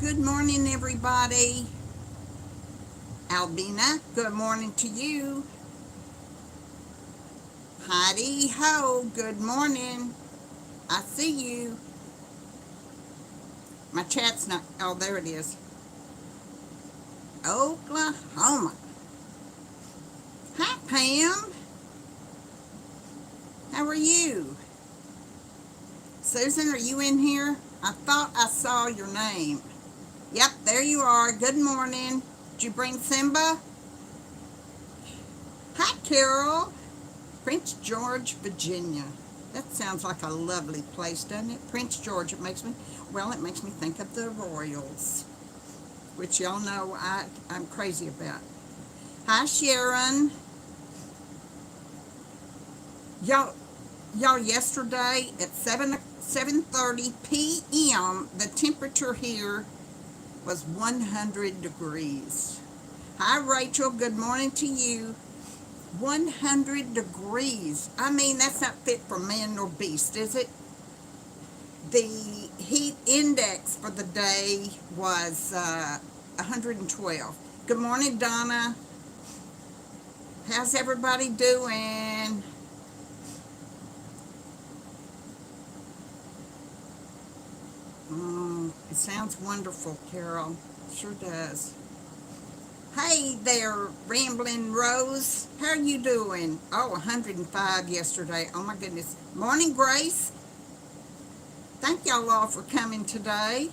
Good morning, everybody. Albina, good morning to you. Heidi Ho, good morning. I see you. My chat's not, oh, there it is. Oklahoma. Hi, Pam. How are you? Susan, are you in here? I thought I saw your name. Yep, there you are. Good morning. Did you bring Simba? Hi, Carol. Prince George, Virginia. That sounds like a lovely place, doesn't it? Prince George, it makes me think of the Royals, which y'all know I'm crazy about. Hi, Sharon. Y'all, y'all, yesterday at 7:30 p.m., the temperature here was 100 degrees. Hi, Rachel. Good morning to you. 100 degrees. I mean, that's not fit for man nor beast, is it? The heat index for the day was 112. Good morning, Donna. How's everybody doing? It sounds wonderful, Carol. Sure does. Hey there, Rambling Rose. How are you doing? Oh, 105 yesterday. Oh my goodness. Morning, Grace. Thank y'all all for coming today.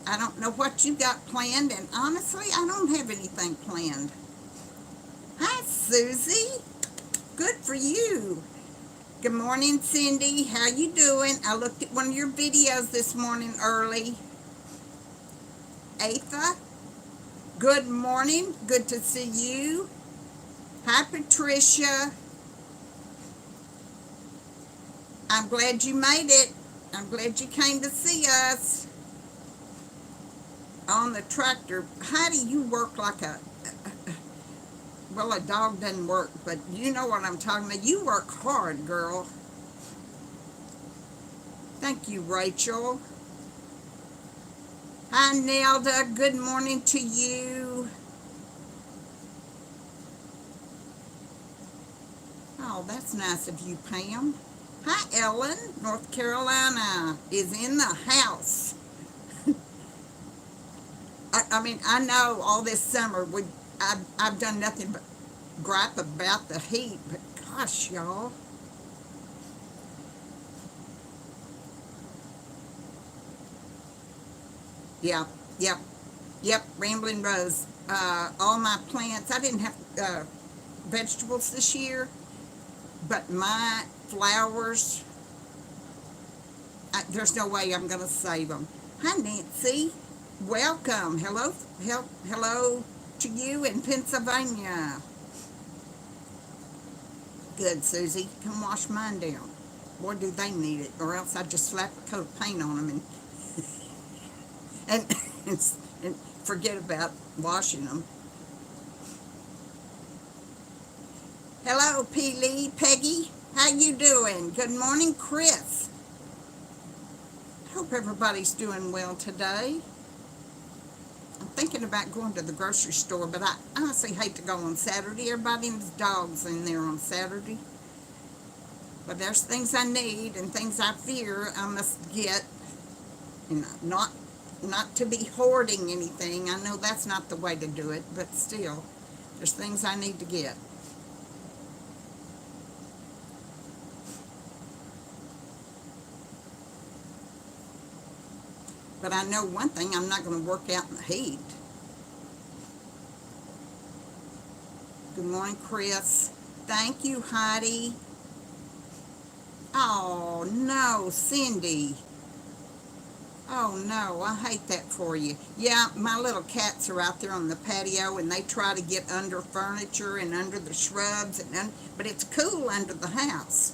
I don't know what you got planned, and honestly, I don't have anything planned. Hi, Susie. Good for you. Good morning, Cindy. How you doing? I looked at one of your videos this morning early. Atha, good morning. Good to see you. Hi, Patricia. I'm glad you made it. I'm glad you came to see us on the tractor. Heidi, you work like well, a dog doesn't work, but you know what I'm talking about. You work hard, girl. Thank you, Rachel. Hi, Nelda. Good morning to you. Oh, that's nice of you, Pam. Hi, Ellen. North Carolina is in the house. I mean, I know all this summer I've done nothing but gripe about the heat, but gosh, y'all. Yeah, yep, yep, Rambling Rose. All my plants, I didn't have vegetables this year, but my flowers, there's no way I'm going to save them. Hi, Nancy. Welcome. Hello to you in Pennsylvania. Good, Susie. Come wash mine down. Boy, do they need it, or else I'd just slap a coat of paint on them and, and, and forget about washing them. Hello, P. Lee, Peggy. How you doing? Good morning, Chris. Hope everybody's doing well today. I'm thinking about going to the grocery store, but I honestly hate to go on Saturday. Everybody and his dogs in there on Saturday. But there's things I need and things I fear I must get. You know, not to be hoarding anything. I know that's not the way to do it, but still, there's things I need to get. But I know one thing, I'm not going to work out in the heat. Good morning, Chris. Thank you, Heidi. Oh, no, Cindy. Oh, no, I hate that for you. Yeah, my little cats are out there on the patio, and they try to get under furniture and under the shrubs, but it's cool under the house.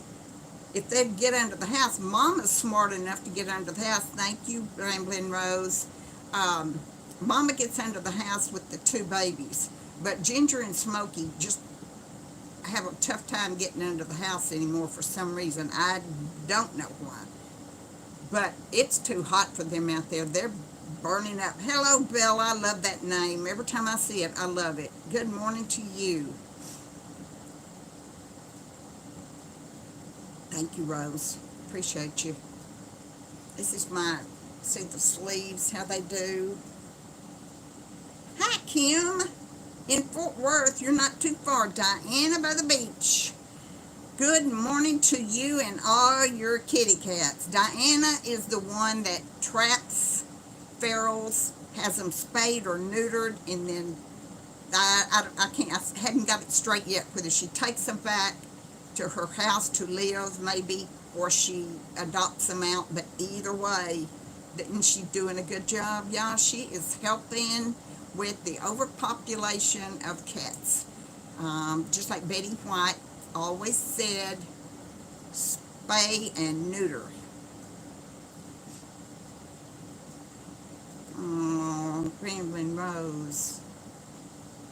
If they'd get under the house, Mama's smart enough to get under the house. Thank you, Ramblin' Rose. Mama gets under the house with the two babies, but Ginger and Smokey just have a tough time getting under the house anymore for some reason. I don't know why. But it's too hot for them out there. Burning up. Hello, Bill. I love that name. Every time I see it, I love it. Good morning to you. Thank you, Rose. Appreciate you. This is my, see the sleeves, how they do. Hi, Kim. In Fort Worth, you're not too far. Diana by the beach. Good morning to you and all your kitty cats. Diana is the one that traps ferals, has them spayed or neutered, and then I haven't got it straight yet whether she takes them back to her house to live maybe, or she adopts them out, but either way, isn't she doing a good job, y'all? She is helping with the overpopulation of cats. Just like Betty White always said, spay and neuter. Oh, Grambling Rose.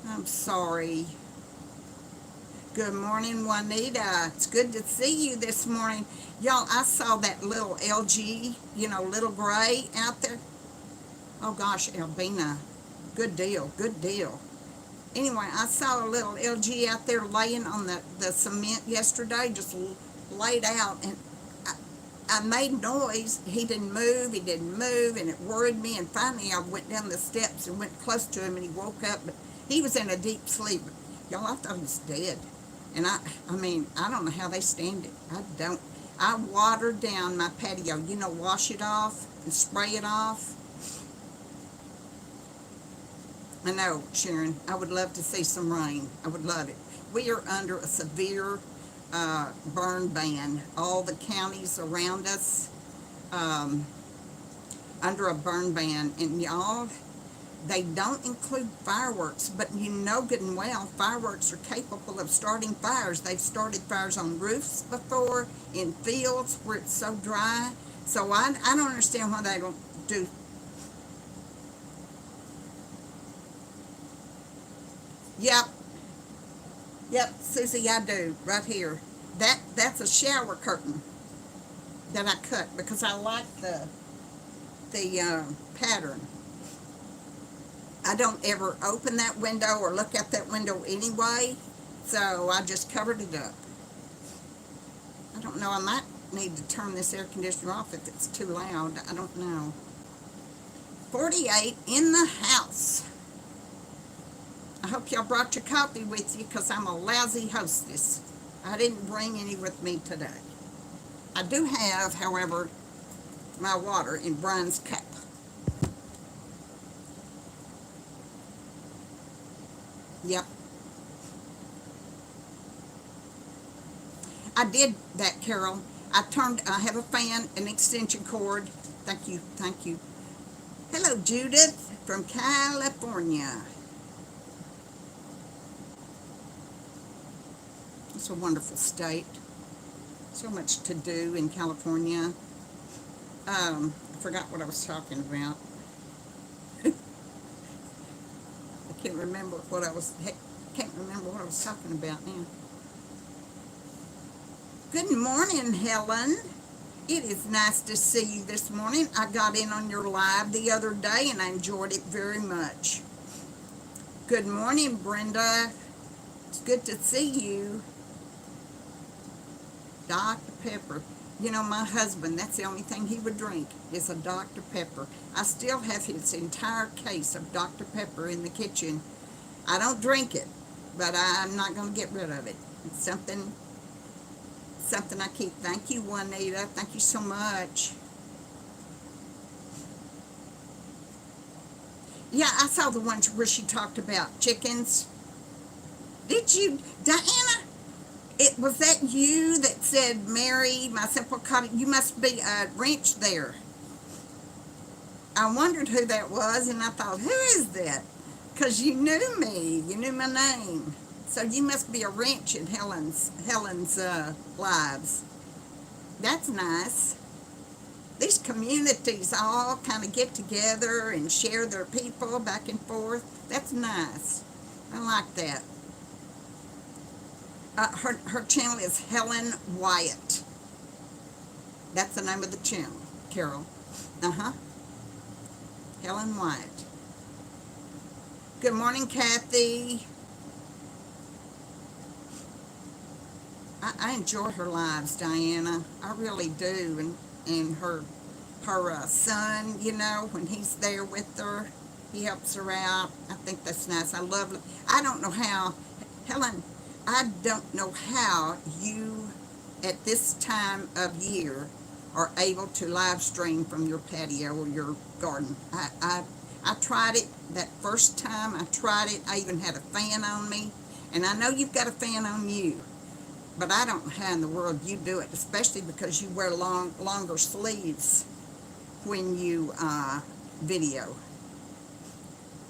I'm sorry. Good morning, Juanita. It's good to see you this morning. Y'all, I saw that little LG, little gray out there. Oh gosh, Albina. Good deal, good deal. Anyway, I saw a little LG out there laying on the cement yesterday, just laid out, and I made noise. He didn't move, and it worried me, and finally I went down the steps and went close to him, and he woke up, but he was in a deep sleep. Y'all, I thought he was dead. And I don't know how they stand it. I don't. I watered down my patio, wash it off and spray it off. I know, Sharon, I would love to see some rain. I would love it. We are under a severe burn ban. All the counties around us under a burn ban. And y'all, they don't include fireworks, but you know good and well fireworks are capable of starting fires. They've started fires on roofs before, in fields where it's so dry. So I don't understand why they don't do. Yep, Susie, I do, right here. That's a shower curtain that I cut because I like the pattern. I don't ever open that window or look out that window anyway, so I just covered it up. I don't know, I might need to turn this air conditioner off if it's too loud. I don't know. 48 in the house. I hope y'all brought your coffee with you because I'm a lousy hostess. I didn't bring any with me today. I do have, however, my water in Brian's cup. Yep. I did that, Carol. I have a fan, an extension cord. Thank you, thank you. Hello, Judith from California. It's a wonderful state. So much to do in California. I forgot what I was talking about. I can't remember what I was talking about now. Good morning, Helen. It is nice to see you this morning. I got in on your live the other day and I enjoyed it very much. Good morning, Brenda. It's good to see you. Dr. Pepper. My husband, that's the only thing he would drink is a Dr. Pepper. I still have his entire case of Dr. Pepper in the kitchen. I don't drink it, but I'm not going to get rid of it. It's something I keep. Thank you, Juanita. Thank you so much. Yeah, I saw the ones where she talked about chickens. Did you, Diana? Was that you that said, Mary, my simple cottage? You must be a wrench there. I wondered who that was, and I thought, who is that? Because you knew me. You knew my name. So you must be a wrench in Helen's lives. That's nice. These communities all kind of get together and share their people back and forth. That's nice. I like that. Her channel is Helen Wyatt. That's the name of the channel, Carol. Helen White. Good morning, Kathy. I enjoy her lives, Diana. I really do. And her son, you know, when he's there with her, he helps her out. I think that's nice. I don't know how, Helen, I don't know how you, at this time of year, are able to live stream from your patio or your garden. I tried it that first time. I tried it. I even had a fan on me. And I know you've got a fan on you. But I don't know how in the world you do it, especially because you wear longer sleeves when you video.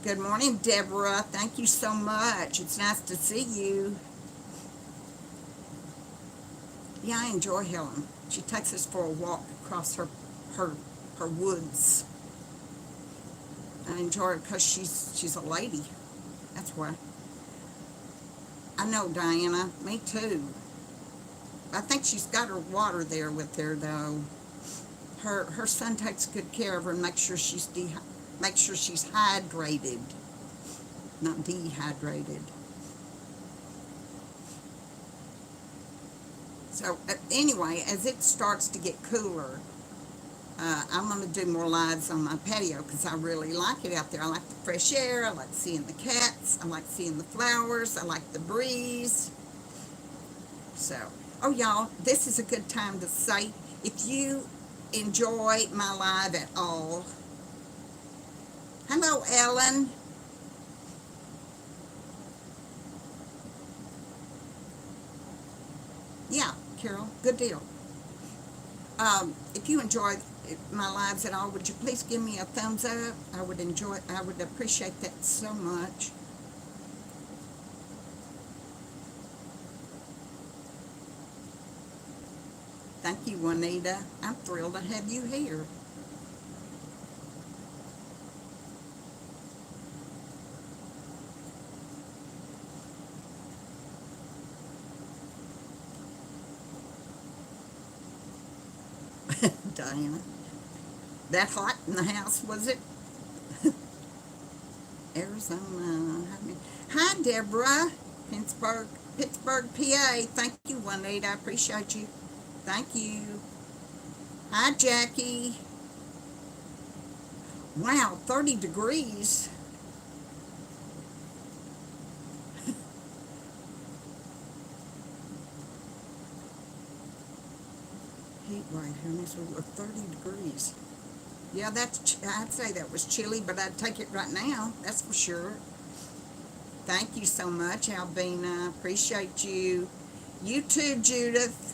Good morning, Deborah. Thank you so much. It's nice to see you. Yeah, I enjoy Helen. She takes us for a walk across her woods. I enjoy her because she's a lady. That's why. I know, Diana. Me too. I think she's got her water there with her though. Her son takes good care of her and makes sure she's hydrated, not dehydrated. So anyway, as it starts to get cooler, I'm going to do more lives on my patio because I really like it out there. I like the fresh air. I like seeing the cats. I like seeing the flowers. I like the breeze. So, oh y'all, this is a good time to say, if you enjoy my live at all. Hello, Ellen. Yeah, Carol, good deal. If you enjoy my lives at all, would you please give me a thumbs up? I would appreciate that so much. Thank you, Juanita. I'm thrilled to have you here. Diana. That hot in the house, was it? Arizona. Hi, Deborah. Pittsburgh, PA. Thank you, Juanita. I appreciate you. Thank you. Hi, Jackie. Wow, 30 degrees. Heat wave here in this world, 30 degrees. Yeah, I'd say that was chilly, but I'd take it right now. That's for sure. Thank you so much, Albina. Appreciate you. You too, Judith.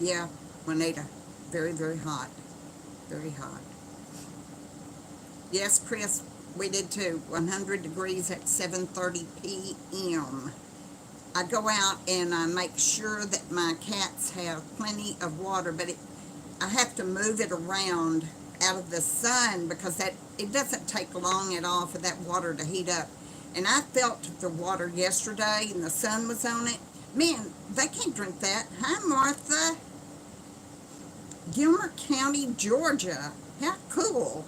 Yeah, Juanita. Very, very hot. Very hot. Yes, Chris, we did too. 100 degrees at 7:30 p.m. I go out and I make sure that my cats have plenty of water, but I have to move it around out of the sun because it doesn't take long at all for that water to heat up. And I felt the water yesterday and the sun was on it. Man, they can't drink that. Hi, Martha. Gilmer County, Georgia. How cool.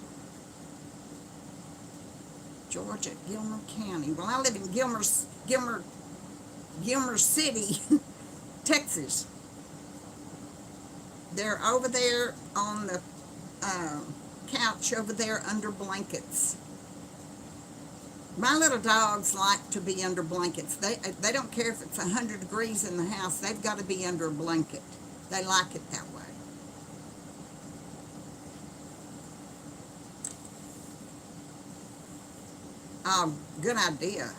Georgia, Gilmer County. Well, I live in Gilmer City, Texas. They're over there on the couch over there under blankets. My little dogs like to be under blankets. They don't care if it's 100 degrees in the house. They've got to be under a blanket. They like it that way. Good idea.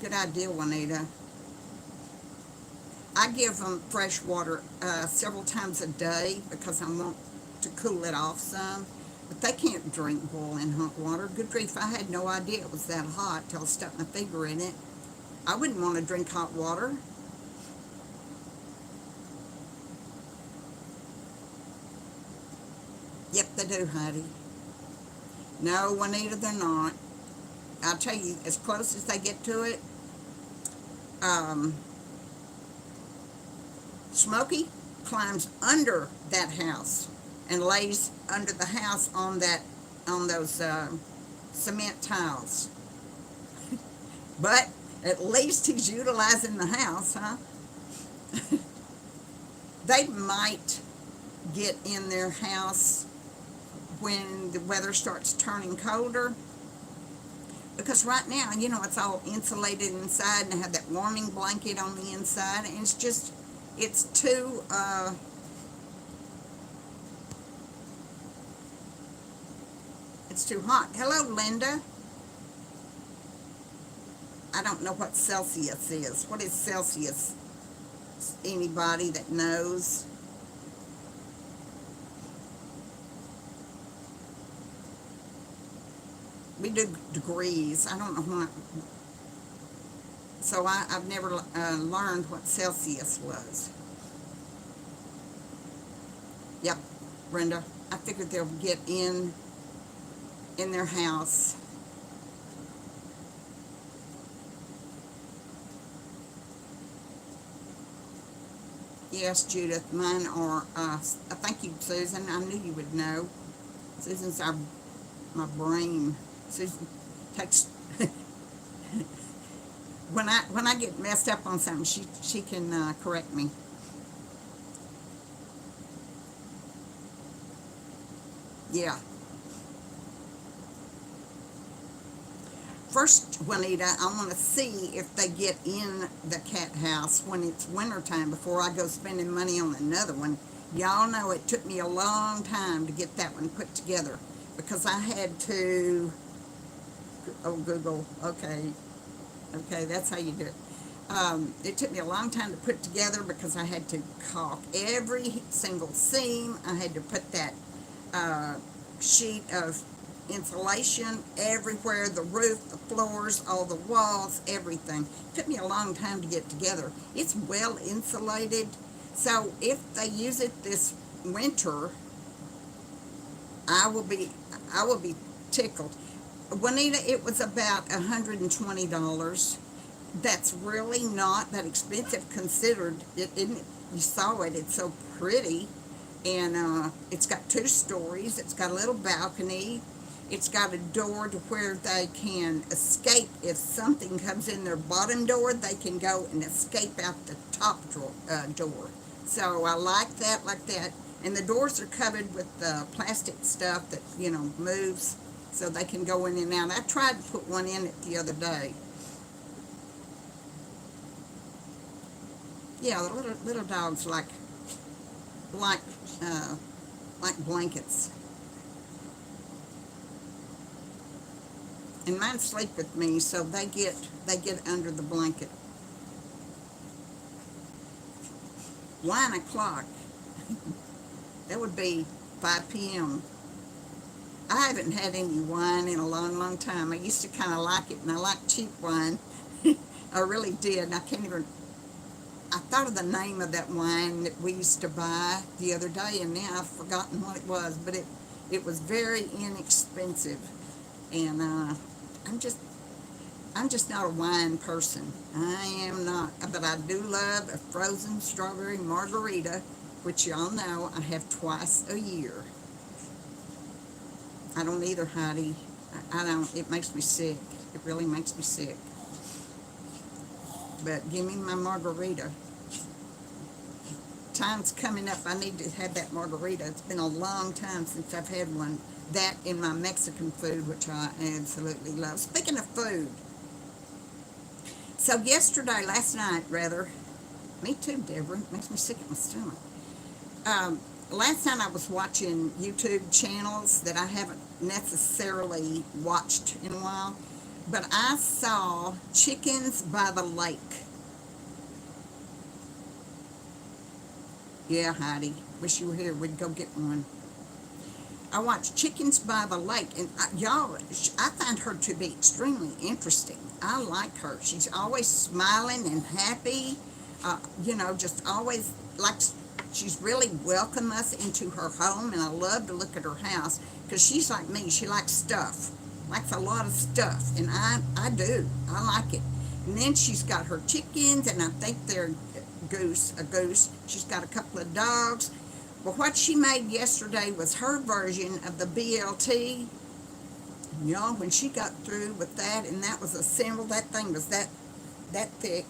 Good idea, Juanita. I give them fresh water several times a day because I want to cool it off some. But they can't drink boiling hot water. Good grief, I had no idea it was that hot till I stuck my finger in it. I wouldn't want to drink hot water. Yep, they do, Heidi. No, Juanita, they're not. I'll tell you, as close as they get to it, um, Smokey climbs under that house and lays under the house on those cement tiles. But at least he's utilizing the house, huh? They might get in their house when the weather starts turning colder, because right now, it's all insulated inside and they have that warming blanket on the inside, and it's too hot. Hello, Linda. I don't know what Celsius is. What is Celsius? Anybody that knows? We do degrees. I don't know what. So I've never learned what Celsius was. Yep, Brenda. I figured they'll get in their house. Yes, Judith. Mine are. Thank you, Susan. I knew you would know. Susan's my brain. Susan takes when I get messed up on something, she can correct me. Yeah. First, Juanita, I want to see if they get in the cat house when it's wintertime before I go spending money on another one. Y'all know it took me a long time to get that one put together because I had to. Oh, Google. Okay, that's how you do it. It took me a long time to put together because I had to caulk every single seam. I had to put that sheet of insulation everywhere, the roof, the floors, all the walls, everything. It took me a long time to get together. It's well insulated, so if they use it this winter, I will be tickled. Juanita, it was about $120. That's really not that expensive considered it. You saw it. It's so pretty, and it's got 2 stories. It's got a little balcony. It's got a door to where they can escape. If something comes in their bottom door, they can go and escape out the top door. So I like that. And the doors are covered with plastic stuff that moves, so they can go in and out. I tried to put one in it the other day. Yeah, the little dogs like blankets. And mine sleep with me, so they get under the blanket. 1 o'clock. That would be 5 p.m. I haven't had any wine in a long, long time. I used to kind of like it, and I like cheap wine. I really did. And I thought of the name of that wine that we used to buy the other day, and now I've forgotten what it was, but it was very inexpensive. And I'm just not a wine person. I am not. But I do love a frozen strawberry margarita, which y'all know I have twice a year. I don't either, Heidi. I don't. It makes me sick. It really makes me sick. But give me my margarita. Time's coming up. I need to have that margarita. It's been a long time since I've had one. That in my Mexican food, which I absolutely love. Speaking of food, so last night, me too, Deborah. It makes me sick at my stomach. Last night I was watching YouTube channels that I haven't necessarily watched in a while, but I saw Chickens by the Lake. Yeah, Heidi, wish you were here. We'd go get one. I watched Chickens by the Lake, and I find her to be extremely interesting. I like her. She's always smiling and happy, just always likes She's really welcomed us into her home, and I love to look at her house because she's like me. She likes stuff, likes a lot of stuff, and I do. I like it. And then she's got her chickens, and I think they're a goose. She's got a couple of dogs. Well, what she made yesterday was her version of the BLT. Y'all, when she got through with that, and that was assembled, that thing was that thick.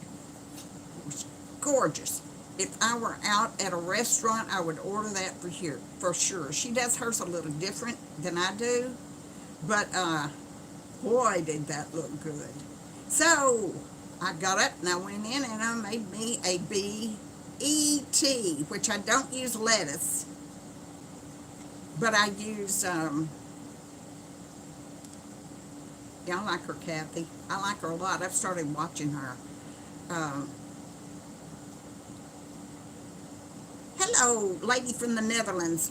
It was gorgeous. If I were out at a restaurant, I would order that for sure. She does hers a little different than I do, but boy, did that look good. So I got it, and I went in and I made me a BET, which I don't use lettuce, but I use yeah, I like her, Kathy. I like her a lot. I've started watching her. Hello, lady from the Netherlands.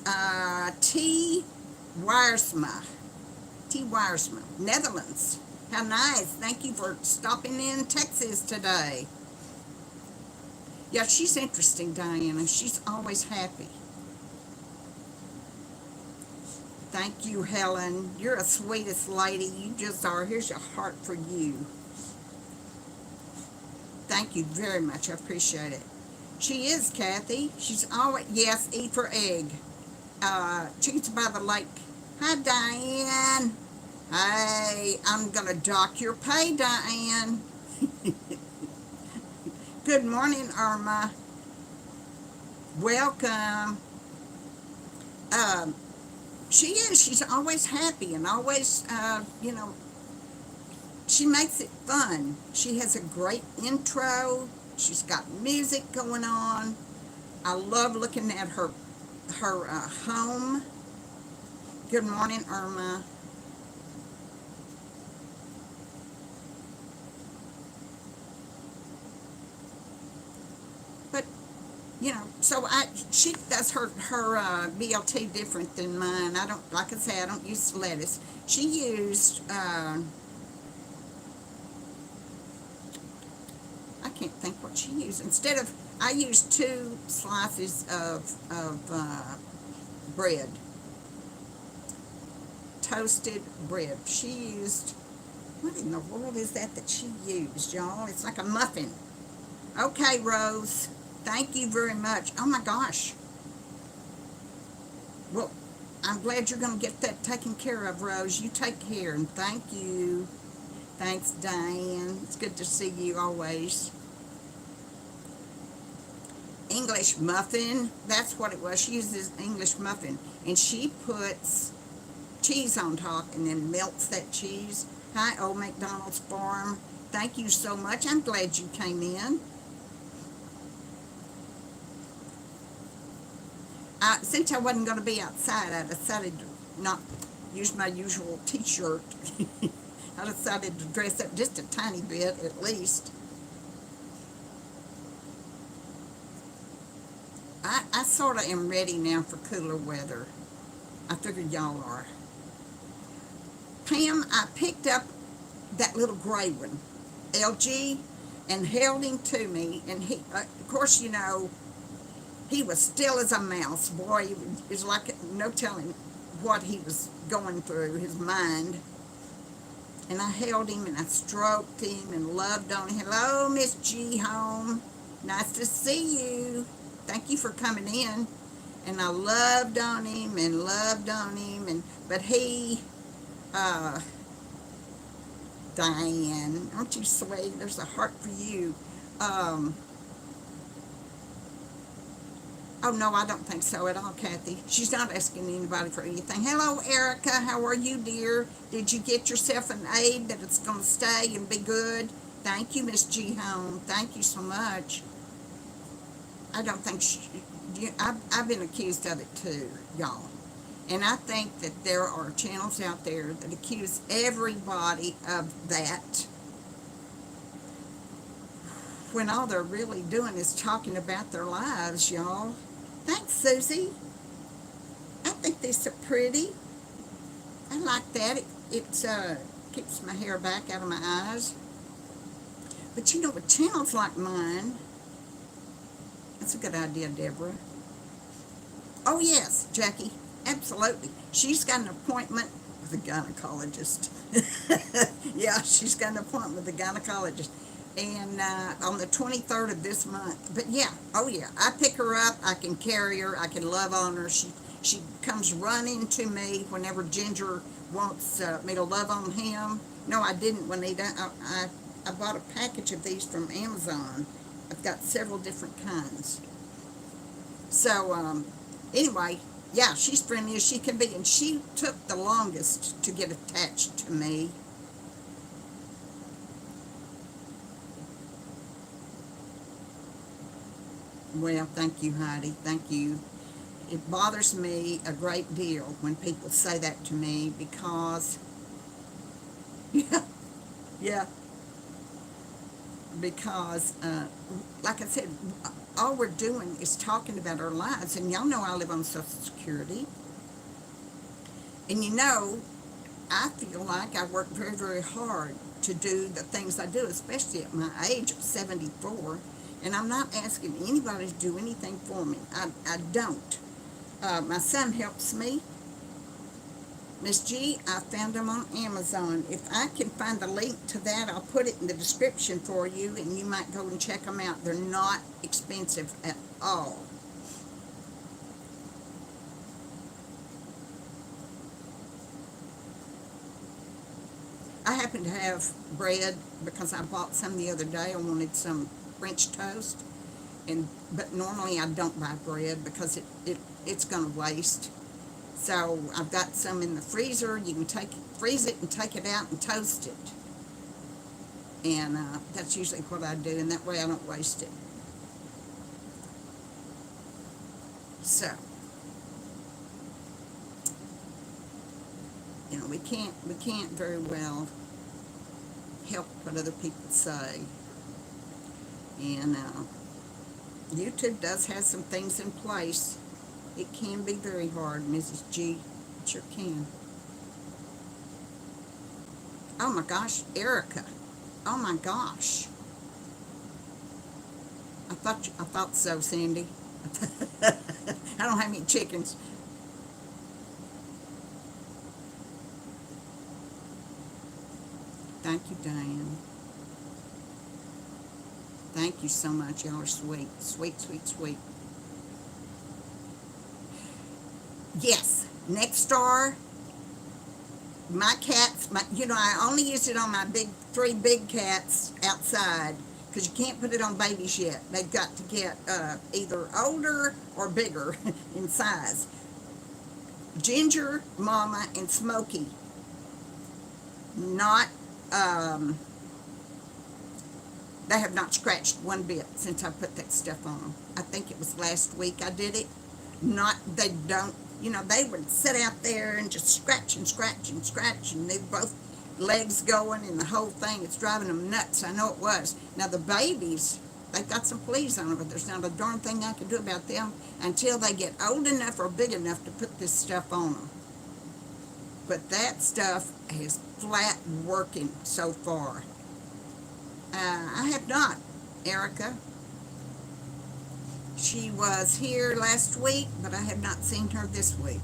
T. Wiersma. T. Wiersma, Netherlands. How nice. Thank you for stopping in Texas today. Yeah, she's interesting, Diana. She's always happy. Thank you, Helen. You're a sweetest lady. You just are. Here's a heart for you. Thank you very much. I appreciate it. She is, Kathy. She's always, yes, E for egg. Chickens by the lake. Hi, Diane. Hey, I'm going to dock your pay, Diane. Good morning, Irma. Welcome. She is. She's always happy and always, she makes it fun. She has a great intro. She's got music going on. I love looking at her home. Good morning, Irma. But so she does her BLT different than mine. I don't, like I say, I don't use lettuce. She used I can't think what she used. Instead of, I used 2 slices of bread, toasted bread. She used, what in the world is that she used, y'all? It's like a muffin. Okay, Rose. Thank you very much. Oh my gosh. Well, I'm glad you're going to get that taken care of, Rose. You take care, and thank you. Thanks, Diane. It's good to see you always. English muffin. That's what it was. She uses English muffin, and she puts cheese on top and then melts that cheese. Hi, Old McDonald's Farm. Thank you so much. I'm glad you came in. Since I wasn't going to be outside, I decided to not use my usual t-shirt. I decided to dress up just a tiny bit, at least. I sort of am ready now for cooler weather. I figured y'all are. Pam, I picked up that little gray one, LG, and held him to me. And he, of course, he was still as a mouse. Boy, it was like no telling what he was going through, his mind. And I held him and I stroked him and loved on him. Hello, Miss G home. Nice to see you. Thank you for coming in. And I loved on him and loved on him. But he, Diane, aren't you sweet? There's a heart for you. Oh, no, I don't think so at all, Kathy. She's not asking anybody for anything. Hello, Erica. How are you, dear? Did you get yourself an aid that it's going to stay and be good? Thank you, Miss G. Home. Thank you so much. I don't think I've been accused of it too, y'all. And I think that there are channels out there that accuse everybody of that, when all they're really doing is talking about their lives, y'all. Thanks, Susie. I think these are pretty. I like that. It keeps my hair back out of my eyes. But with channels like mine, that's a good idea, Deborah. Oh, yes, Jackie, absolutely. She's got an appointment with a gynecologist. Yeah, she's got an appointment with a gynecologist. And on the 23rd of this month. But yeah, oh yeah, I pick her up, I can carry her, I can love on her. She comes running to me whenever Ginger wants me to love on him. No, I didn't, Juanita. I bought a package of these from Amazon. I've got several different kinds. So, anyway, yeah, she's friendly as she can be, and she took the longest to get attached to me. Well, thank you, Heidi. Thank you. It bothers me a great deal when people say that to me because, yeah, yeah, because, like I said, all we're doing is talking about our lives, and y'all know I live on Social Security, and I feel like I work very, very hard to do the things I do, especially at my age of 74. And I'm not asking anybody to do anything for me. I don't. My son helps me. Miss G, I found them on Amazon. If I can find the link to that, I'll put it in the description for you, and you might go and check them out. They're not expensive at all. I happen to have bread because I bought some the other day. I wanted some French toast, but normally I don't buy bread because it's going to waste. So I've got some in the freezer. You can freeze it and take it out and toast it, and that's usually what I do, and that way I don't waste it. So we can't very well help what other people say, and YouTube does have some things in place. It can be very hard, Mrs. G. It sure can. Oh my gosh, Erica. Oh my gosh. I thought so, Sandy. I don't have any chickens. Thank you, Diane. Thank you so much. Y'all are sweet. Sweet, sweet, sweet. Yes, next door, my cats, I only use it on my three big cats outside because you can't put it on babies yet. They've got to get either older or bigger in size. Ginger, Mama, and Smokey, not, they have not scratched one bit since I put that stuff on them. I think it was last week I did it. They don't, they would sit out there and just scratch and scratch and scratch, and they both legs going and the whole thing. It's driving them nuts. I know it was. Now the babies, they've got some fleas on them, but there's not a darn thing I can do about them until they get old enough or big enough to put this stuff on them. But that stuff is flat working so far. I have not, Erica. She was here last week, but I have not seen her this week.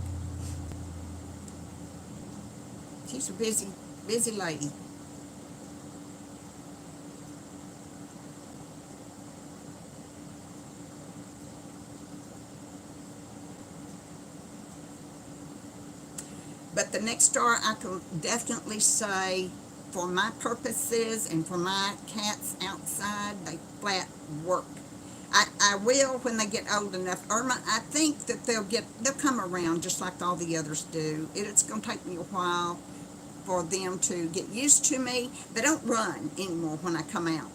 She's a busy, busy lady. But the next door, I can definitely say, for my purposes and for my cats outside, they flat work. I will when they get old enough. Irma, I think that they'll come around just like all the others do. It's going to take me a while for them to get used to me. They don't run anymore when I come out.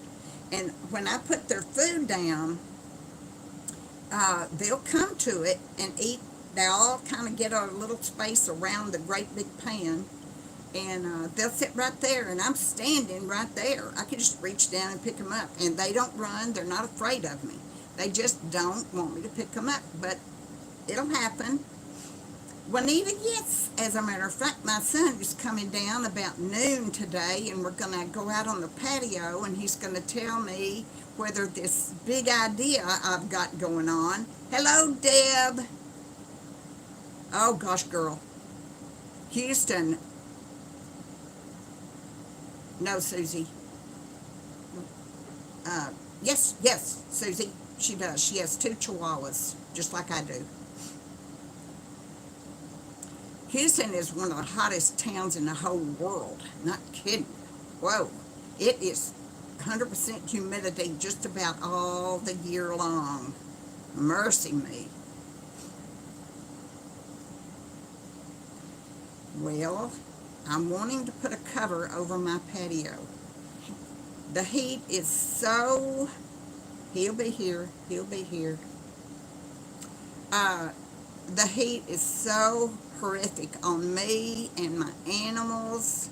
And when I put their food down, they'll come to it and eat. They all kind of get a little space around the great big pan, and they'll sit right there, and I'm standing right there. I can just reach down and pick them up, and they don't run. They're not afraid of me. They just don't want me to pick them up, but it'll happen. Juanita, yes, as a matter of fact, my son is coming down about noon today, and we're going to go out on the patio, and he's going to tell me whether this big idea I've got going on. Hello, Deb. Oh gosh, girl. Houston. No, Susie. Uh, yes, yes, Susie. She does. She has two chihuahuas, just like I do. Houston is one of the hottest towns in the whole world. Not kidding. Whoa. It is 100% humidity just about all the year long. Mercy me. Well, I'm wanting to put a cover over my patio. The heat is so. He'll be here. He'll be here. Uh, the heat is so horrific on me and my animals.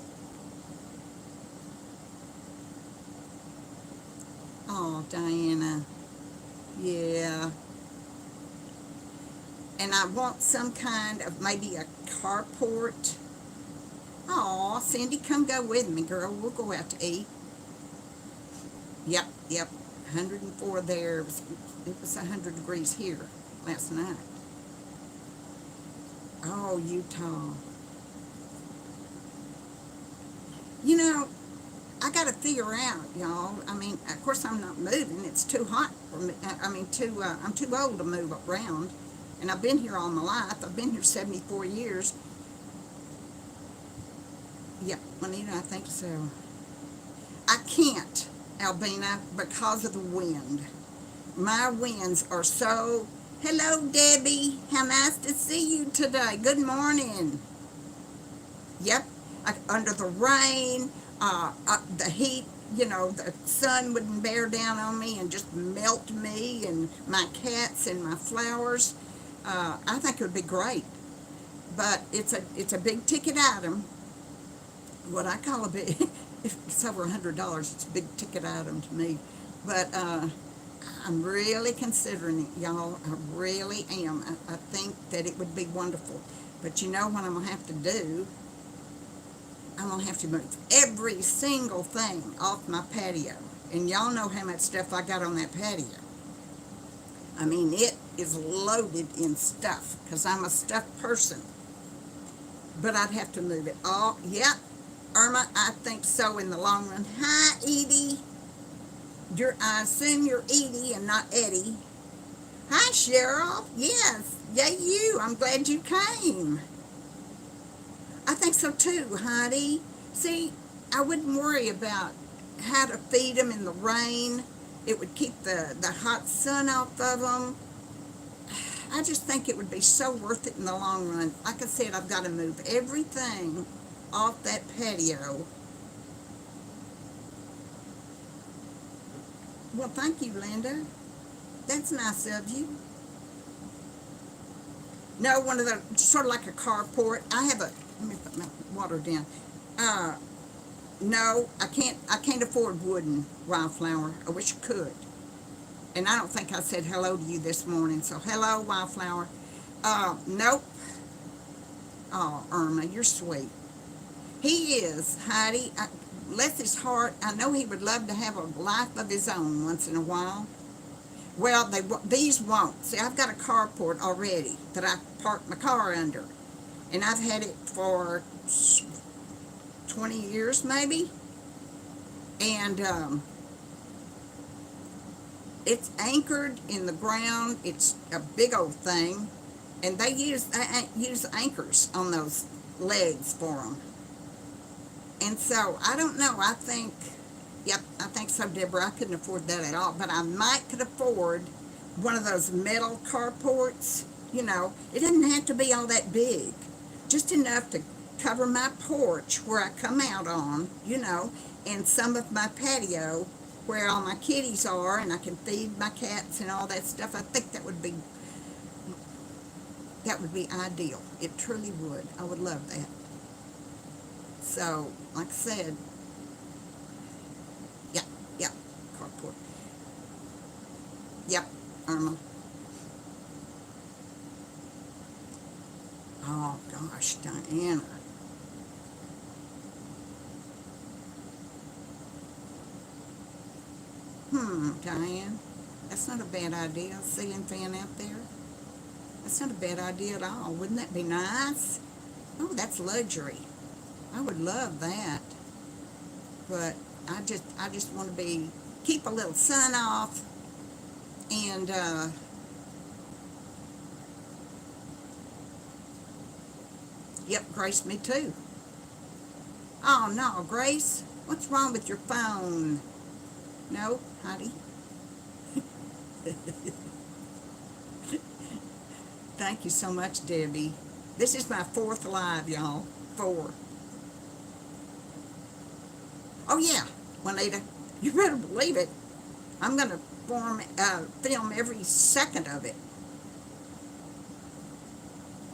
Oh, Diana. Yeah. And I want some kind of maybe a carport. Oh, Cindy, come go with me, girl. We'll go out to eat. Yep, yep. 104 there. It was 100 degrees here last night. Oh, Utah. You know, I got to figure out, y'all. I mean, of course, I'm not moving. It's too hot for me. I'm too old to move around. And I've been here all my life. I've been here 74 years. Yeah, Juanita, I think so. I can't, Albina, because of the wind. My winds are so. Hello, Debbie. How nice to see you today. Good morning. Yep, under the rain, the heat, the sun wouldn't bear down on me and just melt me and my cats and my flowers. I think it would be great, but it's a big ticket item. What I call a big, if it's over $100, it's a big ticket item to me. But I'm really considering it, y'all. I really am. I think that it would be wonderful. But you know what I'm gonna have to do? I'm going to have to move every single thing off my patio. And y'all know how much stuff I got on that patio. I mean, it is loaded in stuff because I'm a stuffed person. But I'd have to move it all. Yep, Irma, I think so in the long run. Hi, Edie. I assume you're Edie and not Eddie. Hi, Cheryl. Yes, yay you. I'm glad you came. I think so too, Heidi. See, I wouldn't worry about how to feed them in the rain. It would keep the hot sun off of them. I just think it would be so worth it in the long run. Like I said, I've got to move everything off that patio. Well, thank you, Linda. That's nice of you. No, one of the, sort of like a carport. Let me put my water down. No, I can't afford wooden, Wildflower. I wish I could. And I don't think I said hello to you this morning, so hello, Wildflower. Nope. Oh, Irma, you're sweet. He is, Heidi. Bless his heart. I know he would love to have a life of his own once in a while. Well, these won't. See, I've got a carport already that I parked my car under. And I've had it for 20 years maybe. And it's anchored in the ground. It's a big old thing. And they use anchors on those legs for them. And so, I don't know. Yep, I think so, Deborah. I couldn't afford that at all. But I might could afford one of those metal carports. It doesn't have to be all that big. Just enough to cover my porch where I come out on, and some of my patio where all my kitties are, and I can feed my cats and all that stuff. I think that would be ideal. It truly would. I would love that. So, like I said, yep, carport. Yep, Irma. Oh gosh, Diana. Diane, that's not a bad idea. Ceiling fan out there. That's not a bad idea at all. Wouldn't that be nice? Oh, that's luxury. I would love that. But I just want to be keep a little sun off and yep, Grace, me too. Oh no, Grace, what's wrong with your phone? No, Heidi. Thank you so much, Debbie. This is my fourth live, y'all. Four. Oh yeah, Juanita, you better believe it. I'm gonna film every second of it.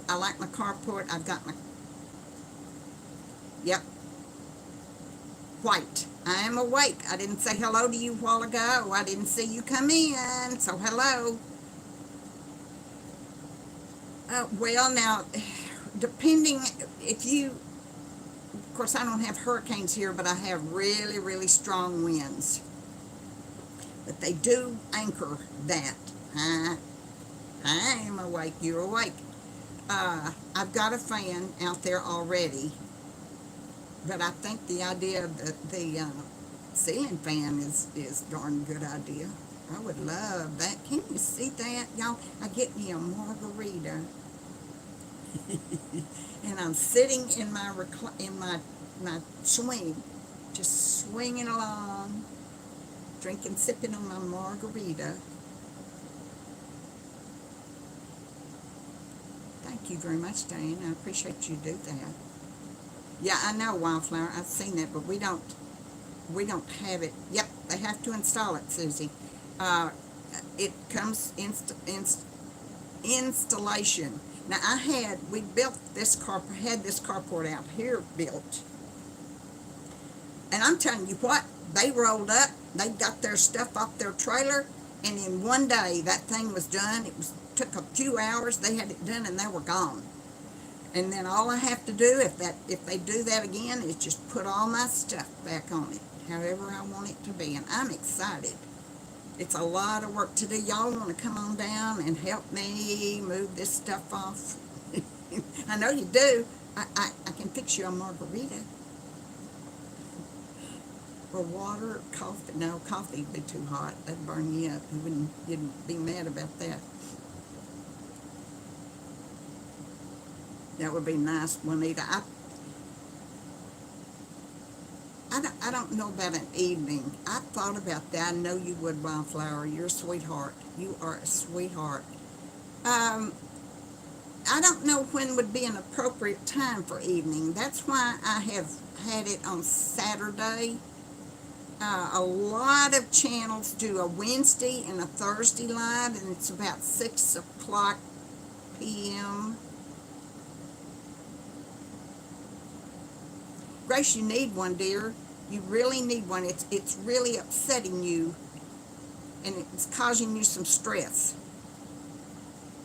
I like my carport. I've got my yep, white. I am awake. I didn't say hello to you a while ago. I didn't see you come in, so hello. Well, now, depending if you, of course, I don't have hurricanes here, but I have really, really strong winds. But they do anchor that. I am awake. You're awake. I've got a fan out there already, but I think the idea of the ceiling fan is darn good idea. I would love that. Can you see that, y'all? I get me a margarita, and I'm sitting in my swing, just swinging along, drinking, sipping on my margarita. Thank you very much, Diane. I appreciate you do that. Yeah, I know, Wildflower. I've seen that, but we don't have it. Yep, they have to install it, Susie. Uh, it comes installation. Now we built this had this carport out here built, and I'm telling you what, they rolled up, they got their stuff off their trailer, and in one day that thing was done. Took a few hours. They had it done, and they were gone. And then all I have to do, if they do that again, is just put all my stuff back on it, however I want it to be. And I'm excited. It's a lot of work to do. Y'all want to come on down and help me move this stuff off? I know you do. I can fix you a margarita. Or water, coffee. No, coffee would be too hot. That'd burn you up. You'd be mad about that. That would be nice, Juanita. I don't know about an evening. I thought about that. I know you would, Wildflower. You're a sweetheart. You are a sweetheart. Um, I don't know when would be an appropriate time for evening. That's why I have had it on Saturday. A lot of channels do a Wednesday and a Thursday live, and it's about 6 o'clock p.m. Grace, you need one, dear. You really need one. It's really upsetting you, and it's causing you some stress.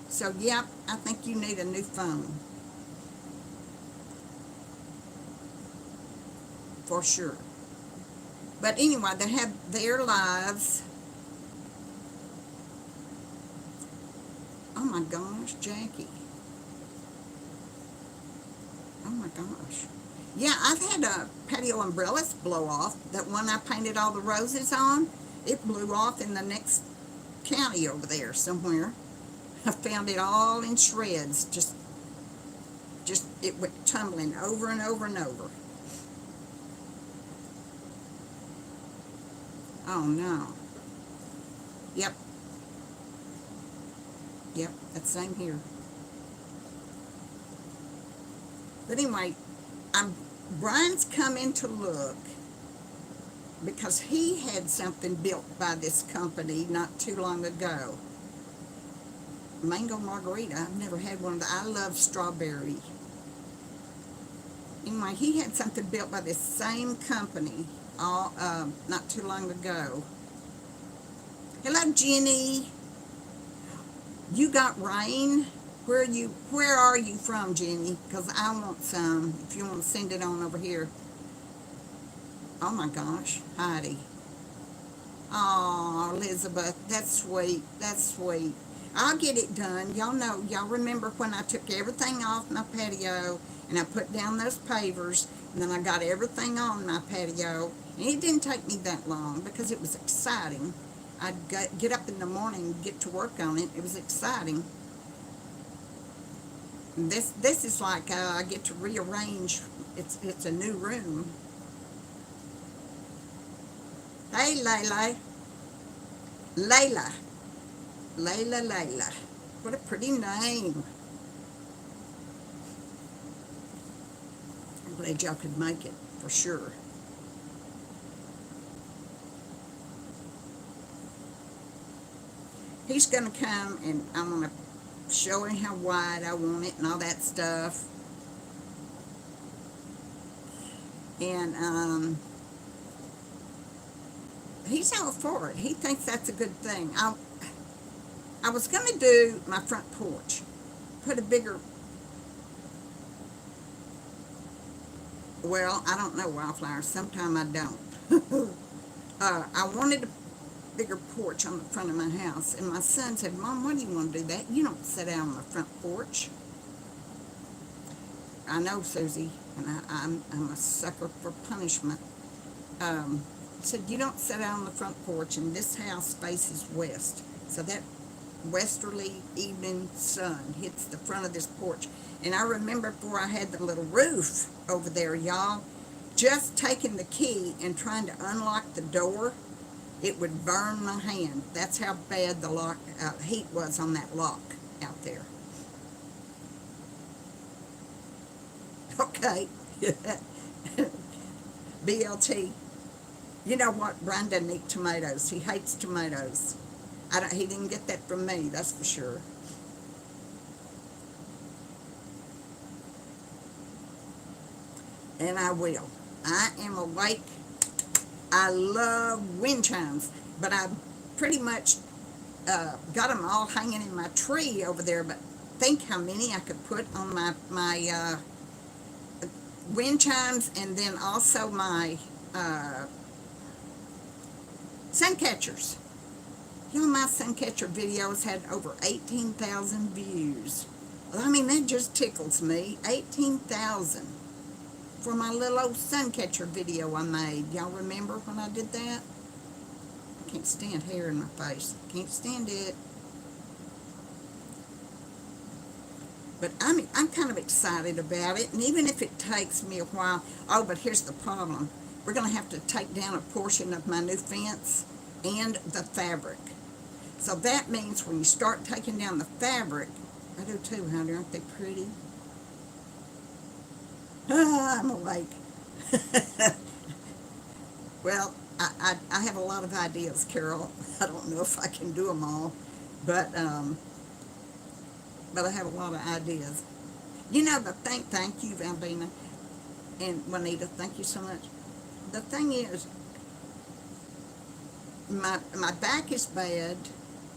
So, yep, I think you need a new phone. For sure. But anyway, they have their lives. Oh my gosh, Jackie. Oh my gosh. Yeah, I've had patio umbrellas blow off. That one I painted all the roses on, it blew off in the next county over there somewhere. I found it all in shreds. Just it went tumbling over and over and over. Oh no. Yep. Yep, that's same here. But anyway, Brian's come in to look because he had something built by this company not too long ago. Mango margarita. I've never had one of those. I love strawberry. Anyway, he had something built by this same company not too long ago. Hello, Jenny. You got rain? Where are you from, Jenny? Because I want some, if you want to send it on over here. Oh my gosh, Heidi. Oh, Elizabeth, that's sweet. That's sweet. I'll get it done. Y'all know, y'all remember when I took everything off my patio and I put down those pavers and then I got everything on my patio. And it didn't take me that long because it was exciting. I'd get up in the morning and get to work on it. It was exciting. And this is like I get to rearrange. It's a new room. Hey, Layla. Layla. Layla. What a pretty name. I'm glad y'all could make it, for sure. He's going to come and I'm going to show him how wide I want it and all that stuff. And he's all for it. He thinks that's a good thing. I was going to do my front porch, put a bigger, well, I don't know, Wildflower. Sometime I don't. I wanted a bigger porch on the front of my house, and my son said, Mom, why do you want to do that? You don't sit out on the front porch. I know, Susie, and I'm a sucker for punishment. Said, you don't sit out on the front porch, and this house faces west. So that westerly evening sun hits the front of this porch. And I remember before I had the little roof over there, y'all, just taking the key and trying to unlock the door, it would burn my hand. That's how bad the heat was on that lock out there. Okay. BLT. You know what? Brian doesn't eat tomatoes. He hates tomatoes. He didn't get that from me, that's for sure. And I will. I am awake. I love wind chimes, but I pretty much got them all hanging in my tree over there, but think how many I could put on my wind chimes, and then also my sun catchers. You know, my sun catcher videos had over 18,000 views. Well, I mean, that just tickles me. 18,000 for my little old sun catcher video I made. Y'all remember when I did that? I can't stand hair in my face. Can't stand it. But I'm kind of excited about it, and even if it takes me a while. Oh, but here's the problem. We're going to have to take down a portion of my new fence and the fabric. So that means when you start taking down the fabric, I do too, honey, aren't they pretty? I'm awake. Well, I have a lot of ideas, Carol. I don't know if I can do them all, but I have a lot of ideas. You know, thank you, Valbina and Juanita, thank you so much. The thing is, my back is bad,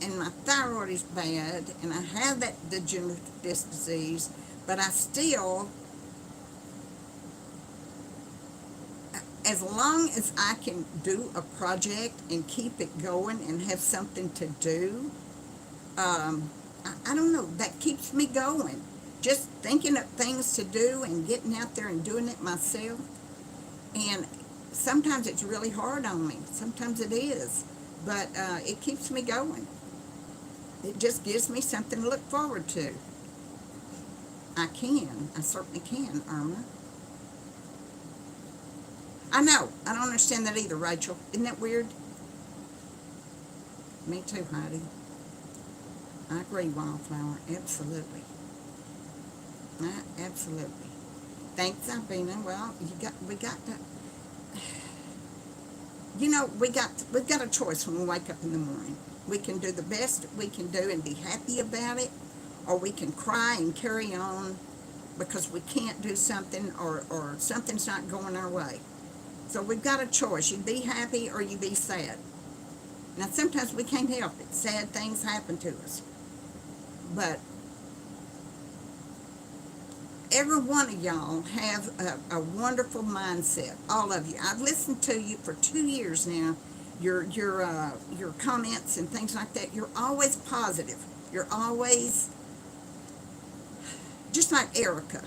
and my thyroid is bad, and I have that degenerative disc disease, but I still, as long as I can do a project and keep it going and have something to do, I don't know, that keeps me going. Just thinking of things to do and getting out there and doing it myself. And sometimes it's really hard on me. Sometimes it is. But it keeps me going. It just gives me something to look forward to. I certainly can, Irma. I know. I don't understand that either, Rachel. Isn't that weird? Me too, Heidi. I agree, Wildflower. Absolutely. Absolutely. Thanks, Albina. Well, we got to, you know, we've got a choice when we wake up in the morning. We can do the best we can do and be happy about it, or we can cry and carry on because we can't do something, or something's not going our way. So we've got a choice. You be happy or you be sad. Now, sometimes we can't help it. Sad things happen to us. But every one of y'all have a wonderful mindset. All of you. I've listened to you for 2 years now. Your comments and things like that. You're always positive. You're always, just like Erica.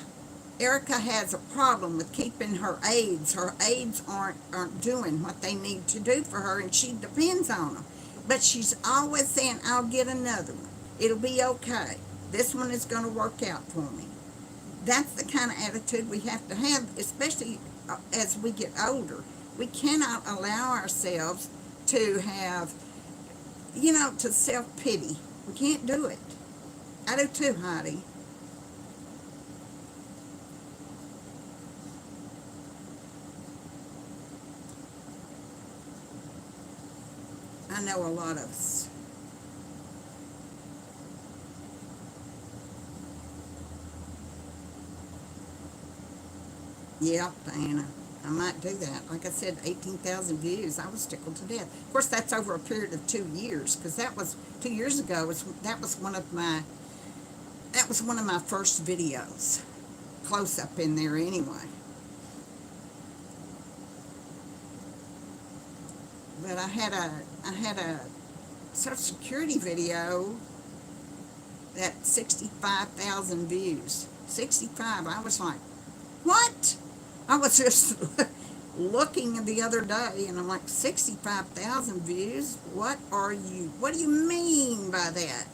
Erica has a problem with keeping her aides. Her aides aren't doing what they need to do for her, and she depends on them. But she's always saying, I'll get another one. It'll be okay. This one is going to work out for me. That's the kind of attitude we have to have, especially as we get older. We cannot allow ourselves to have, to self-pity. We can't do it. I do too, Heidi. I know a lot of us. Yeah, Diana. I might do that. Like I said, 18,000 views. I was tickled to death. Of course, that's over a period of 2 years, because that was 2 years ago. That was one of my first videos. Close up in there, anyway. But I had a Social Security video that 65,000 views. 65. I was like, what? I was just looking the other day, and I'm like, 65,000 views? What do you mean by that?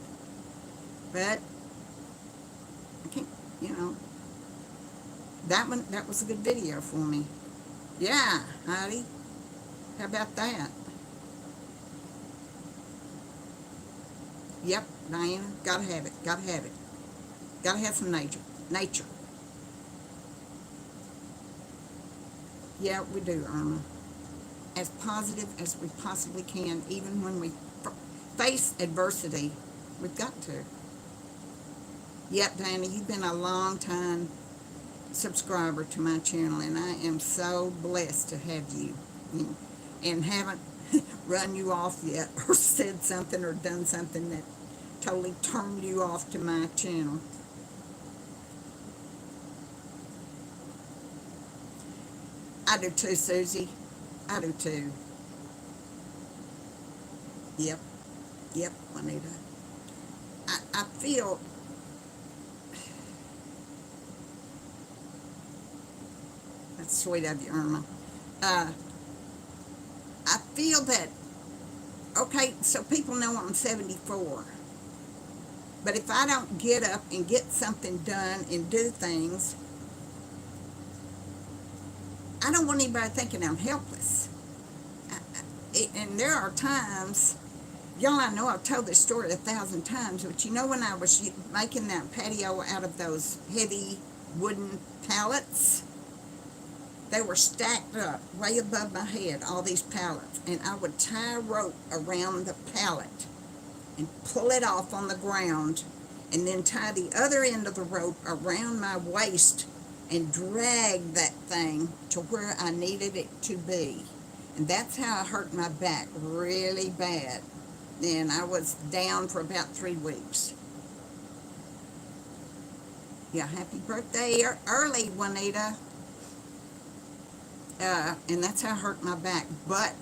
But I can't, that was a good video for me. Yeah, Heidi. How about that? Yep, Diana, gotta have it, gotta have it. Gotta have some nature. Yeah, we do, Irma. As positive as we possibly can, even when we face adversity. We've got to. Yep, Diana, you've been a long time subscriber to my channel, and I am so blessed to have you. And haven't run you off yet, or said something or done something that totally turned you off to my channel. I do too, Susie. I do too. Yep, Juanita. I feel that's sweet of you, Irma. I feel that, okay, so people know I'm 74. But if I don't get up and get something done and do things, I don't want anybody thinking I'm helpless. And there are times, y'all, I know I've told this story 1,000 times, but when I was making that patio out of those heavy wooden pallets, they were stacked up way above my head, all these pallets, and I would tie a rope around the pallet and pull it off on the ground, and then tie the other end of the rope around my waist and drag that thing to where I needed it to be. And that's how I hurt my back really bad. And I was down for about 3 weeks. Yeah, happy birthday early, Juanita. And that's how I hurt my back. But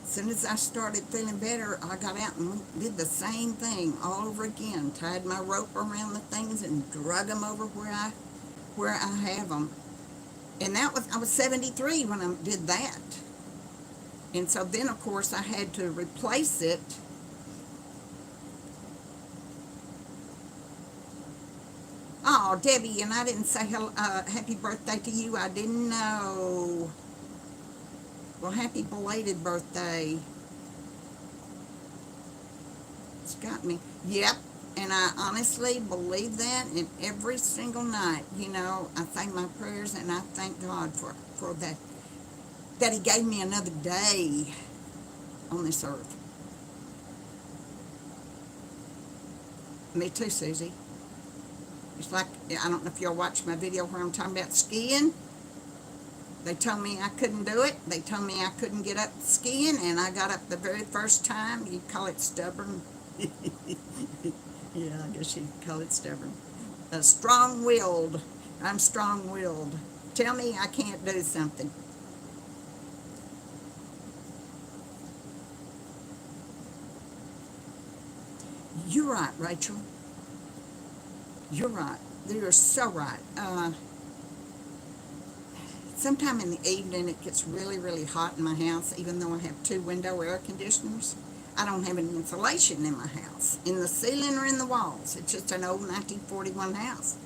as soon as I started feeling better, I got out and did the same thing all over again. Tied my rope around the things and drug them over where I have them. And I was 73 when I did that. And so then, of course, I had to replace it. Oh, Debbie, and I didn't say hello, happy birthday to you. I didn't know. Well, happy belated birthday. It's got me. Yep. And I honestly believe that, and every single night, I thank my prayers, and I thank God for that He gave me another day on this earth. Me too, Susie. It's like, I don't know if y'all watched my video where I'm talking about skiing. They told me I couldn't do it. They told me I couldn't get up skiing, and I got up the very first time. You'd call it stubborn. Yeah, I guess you'd call it stubborn. Strong-willed. I'm strong-willed. Tell me I can't do something. You're right, Rachel. You're right. You're so right. Sometime in the evening it gets really, really hot in my house, even though I have two window air conditioners. I don't have any insulation in my house, in the ceiling or in the walls. It's just an old 1941 house.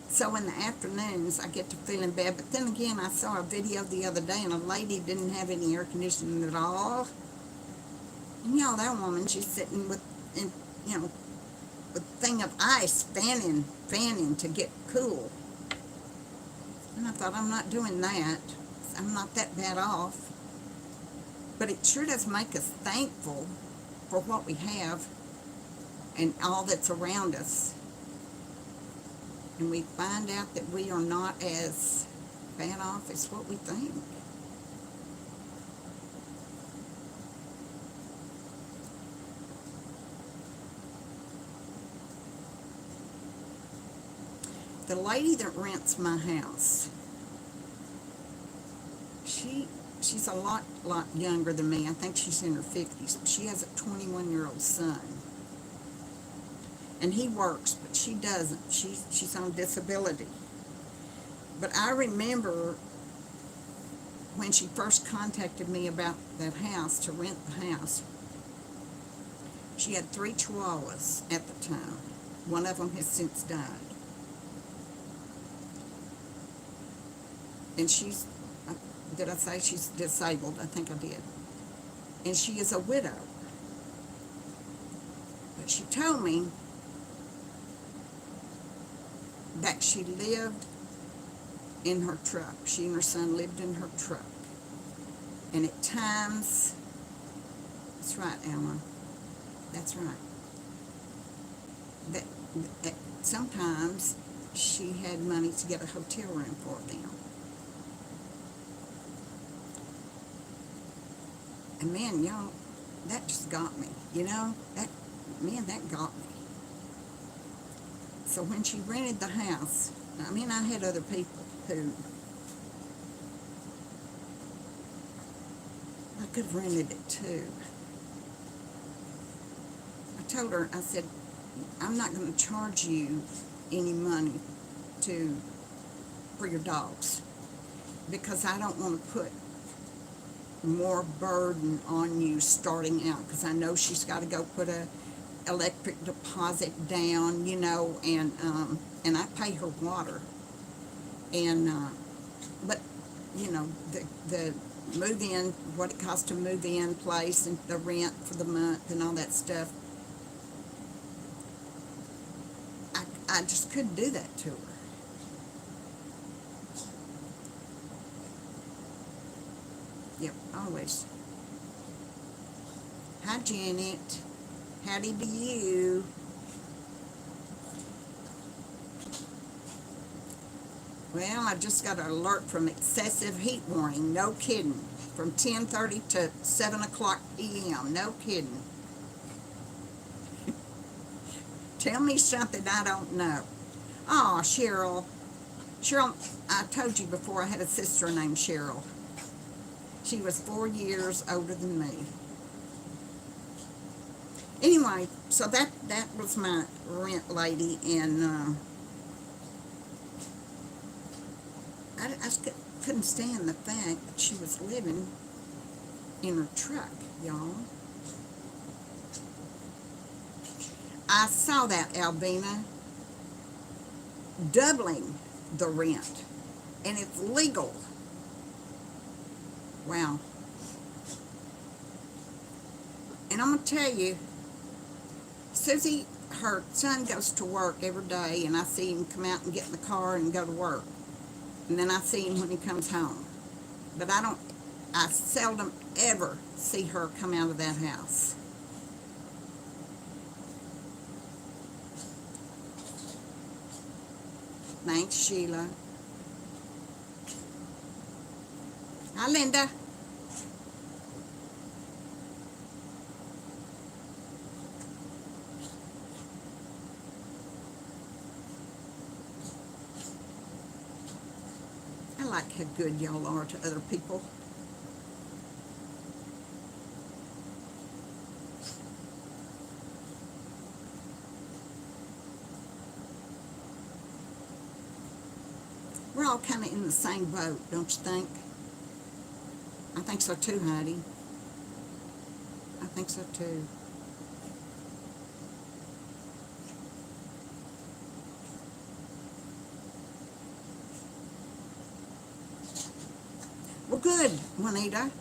So in the afternoons I get to feeling bad. But then again, I saw a video the other day and a lady didn't have any air conditioning at all. And y'all, that woman, she's sitting with, you know, a thing of ice fanning to get cool. And I thought, I'm not doing that. I'm not that bad off. But it sure does make us thankful for what we have and all that's around us. And we find out that we are not as bad off as what we think. The lady that rents my house, she's a lot younger than me. I think she's in her 50s. She has a 21-year-old son. And he works, but she doesn't. She's on disability. But I remember when she first contacted me about that house, to rent the house, she had 3 chihuahuas at the time. One of them has since died. And did I say she's disabled? I think I did. And she is a widow. But she told me that she lived in her truck. She and her son lived in her truck. And at times, that's right, Alma, that's right. That sometimes she had money to get a hotel room for them. And man, y'all, that just got me. You know, that got me. So when she rented the house, I mean, I had other people who I could have rented it too. I told her, I said, I'm not going to charge you any money for your dogs, because I don't want to put more burden on you starting out, because I know she's got to go put a electric deposit down, you know, and I pay her water, and but you know, the move in, what it costs to move in place, and the rent for the month and all that stuff, I just couldn't do that to her. Yep, always. Hi, Janet. Howdy to you. Well, I just got an alert from excessive heat warning. No kidding. From 10:30 to 7 o'clock p.m. No kidding. Tell me something I don't know. Oh, Cheryl. Cheryl, I told you before I had a sister named Cheryl. She was 4 years older than me. Anyway, so that was my rent lady, and I just couldn't stand the fact that she was living in her truck, y'all. I saw that, Albina, doubling the rent, and it's legal. Wow. And I'm going to tell you, Susie, her son goes to work every day, and I see him come out and get in the car and go to work. And then I see him when he comes home. But I seldom ever see her come out of that house. Thanks, Sheila. Hi, Linda. I like how good y'all are to other people. We're all kind of in the same boat, don't you think? I think so too, Heidi. I think so too. Well, good, Juanita.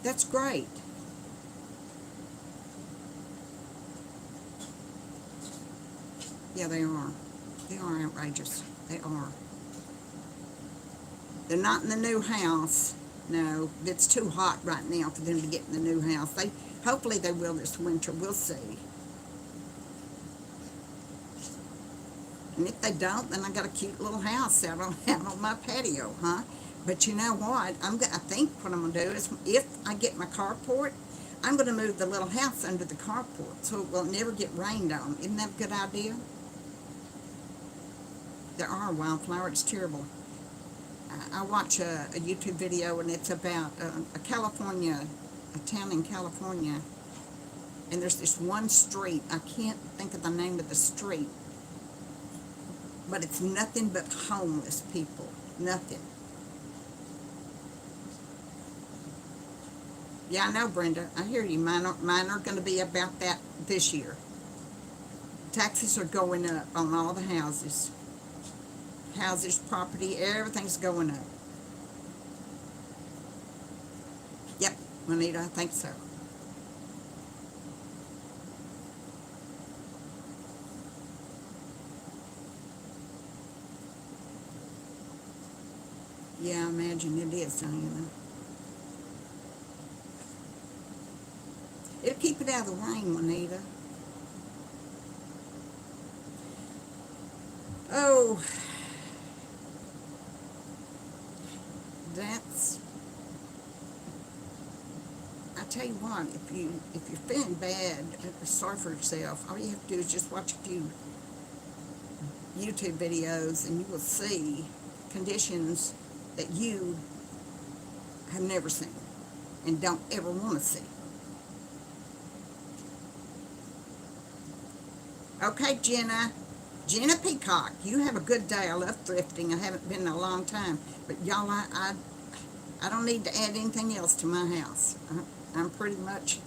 That's great. Yeah, they are. They are outrageous. They are. They're not in the new house. No, it's too hot right now for them to get in the new house. Hopefully they will this winter. We'll see. And if they don't, then I got a cute little house out on my patio, huh? But you know what? I think what I'm gonna do is, if I get my carport, I'm gonna move the little house under the carport so it will never get rained on. Isn't that a good idea? There are wildflowers. It's terrible. I watch a YouTube video, and it's about a town in California, and there's this one street. I can't think of the name of the street, but it's nothing but homeless people. Nothing. Yeah, I know, Brenda. I hear you. Mine are going to be about that this year. Taxes are going up on all the houses. Houses, property, everything's going up. Yep, Juanita, I think so. Yeah, I imagine it is, Diana. It'll keep it out of the rain, Juanita. Oh, that's. I tell you what, if you're feeling bad, sorry for yourself, all you have to do is just watch a few YouTube videos, and you will see conditions that you have never seen and don't ever want to see. Okay, Jenna Peacock, you have a good day. I love thrifting. I haven't been in a long time, but y'all, I don't need to add anything else to my house. I'm pretty much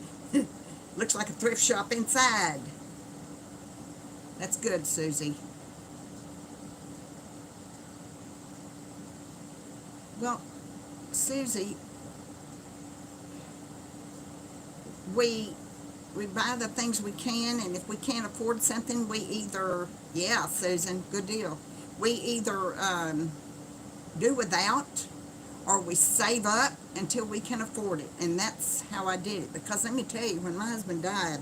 looks like a thrift shop inside. That's good, Susie. Well, Susie, we buy the things we can, and if we can't afford something, we either, yeah, Susan, good deal. We either do without, or we save up until we can afford it. And that's how I did it. Because let me tell you, when my husband died,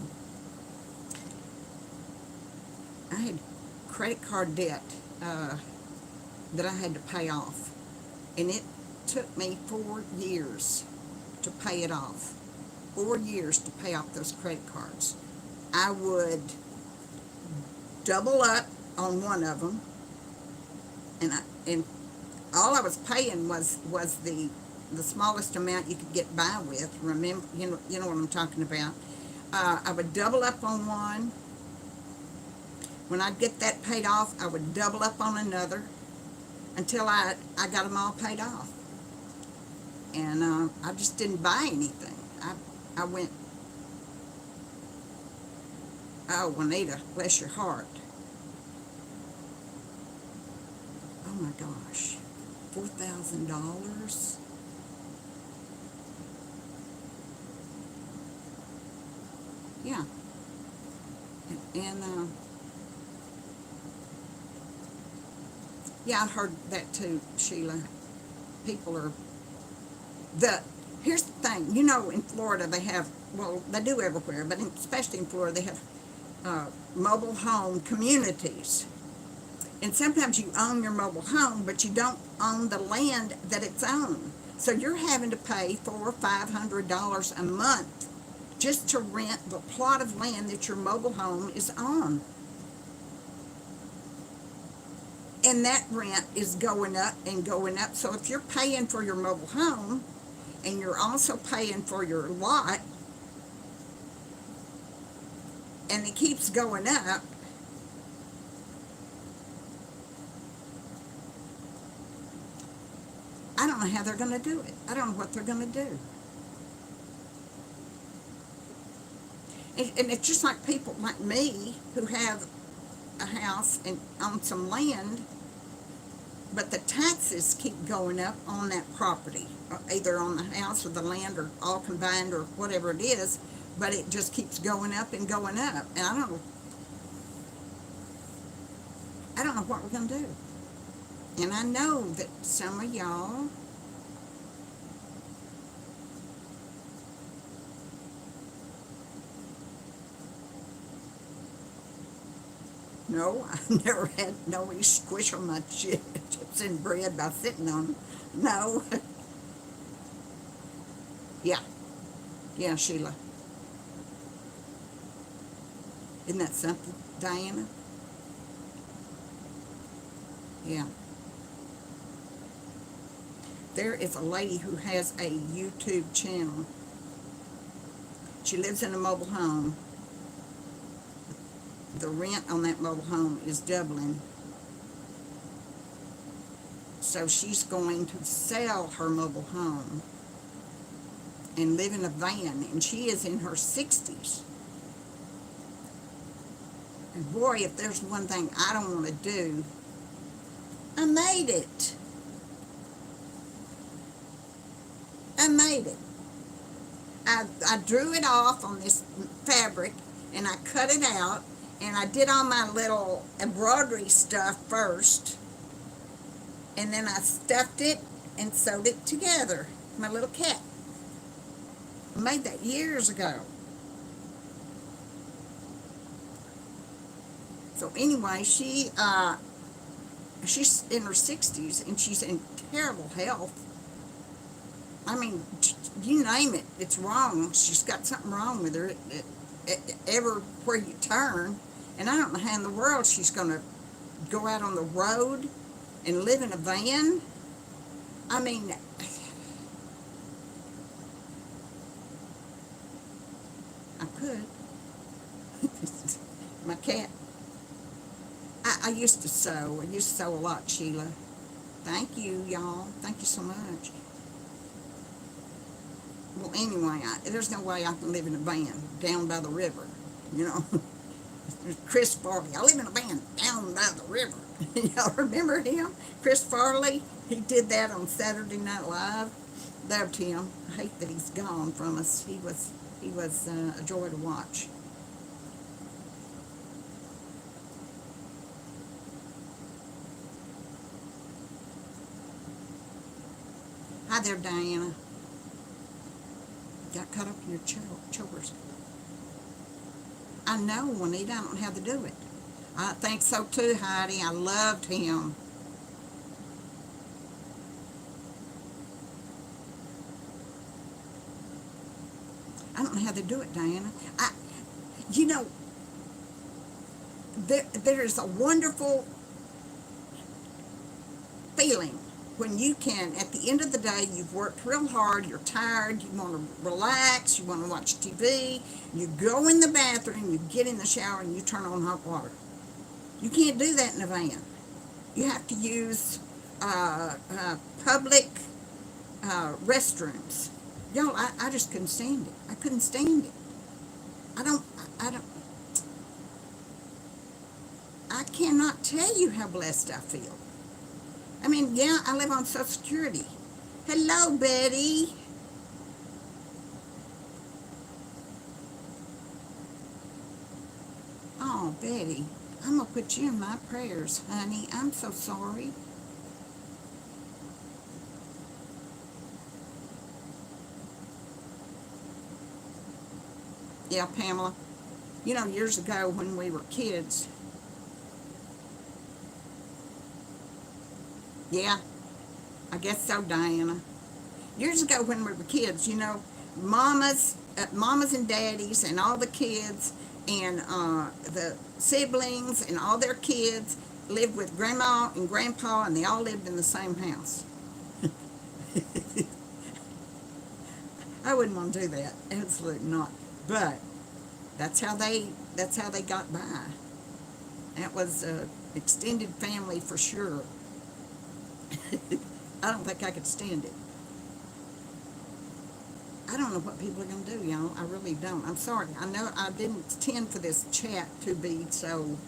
I had credit card debt that I had to pay off. And it took me 4 years to pay it off. 4 years to pay off those credit cards. I would double up on one of them, and all I was paying was the smallest amount you could get by with. Remember, you know what I'm talking about. I would double up on one. When I'd get that paid off, I would double up on another until I got them all paid off. And I just didn't buy anything. I went, oh, Juanita, bless your heart. Oh my gosh, $4,000? Yeah. And yeah, I heard that too, Sheila. People are, here's the thing, you know, in Florida they have, well, they do everywhere, but especially in Florida, they have mobile home communities. And sometimes you own your mobile home, but you don't own the land that it's on. So you're having to pay $400 or $500 a month just to rent the plot of land that your mobile home is on. And that rent is going up and going up. So if you're paying for your mobile home and you're also paying for your lot, and it keeps going up, I don't know how they're going to do it. I don't know what they're going to do. And it's just like people like me who have a house and on some land, but the taxes keep going up on that property, either on the house or the land or all combined or whatever it is, but it just keeps going up and going up. And I don't know what we're going to do. And I know that some of y'all no, I've never had nobody squish on my chips and bread by sitting on them. No. Yeah. Yeah, Sheila. Isn't that something, Diana? Yeah. There is a lady who has a YouTube channel. She lives in a mobile home. The rent on that mobile home is doubling. So she's going to sell her mobile home and live in a van. And she is in her 60s. And boy, if there's one thing I don't want to do, I made it. I made it. I drew it off on this fabric and I cut it out and I did all my little embroidery stuff first and then I stuffed it and sewed it together. My little cat. I made that years ago. So anyway, she's in her 60s and she's in terrible health. I mean, you name it, it's wrong. She's got something wrong with her everywhere you turn. And I don't know how in the world she's going to go out on the road and live in a van. I mean, I could. My cat. I used to sew. I used to sew a lot, Sheila. Thank you, y'all. Thank you so much. Well, anyway, there's no way I can live in a van down by the river, you know. Chris Farley, I live in a van down by the river. Y'all remember him? Chris Farley, he did that on Saturday Night Live. Loved him. I hate that he's gone from us. He was a joy to watch. Hi there, Diana. Got caught up in your chores. I know, Juanita. I don't know how to do it. I think so too, Heidi. I loved him. I don't know how to do it, Diana. You know, there is a wonderful feeling when you can, at the end of the day, you've worked real hard, you're tired, you want to relax, you want to watch TV, you go in the bathroom, you get in the shower, and you turn on hot water. You can't do that in a van. You have to use public restrooms. Y'all, I just couldn't stand it. I couldn't stand it. I don't, I cannot tell you how blessed I feel. I mean, yeah, I live on Social Security. Hello, Betty. Oh, Betty, I'm going to put you in my prayers, honey. I'm so sorry. Yeah, Pamela. You know, years ago when we were kids, yeah, I guess so, Diana. Years ago when we were kids, you know, mamas and daddies and all the kids and the siblings and all their kids lived with grandma and grandpa and they all lived in the same house. I wouldn't want to do that. Absolutely not. But that's how they got by. That was extended family for sure. I don't think I could stand it. I don't know what people are going to do, y'all. I really don't. I'm sorry. I know I didn't intend for this chat to be so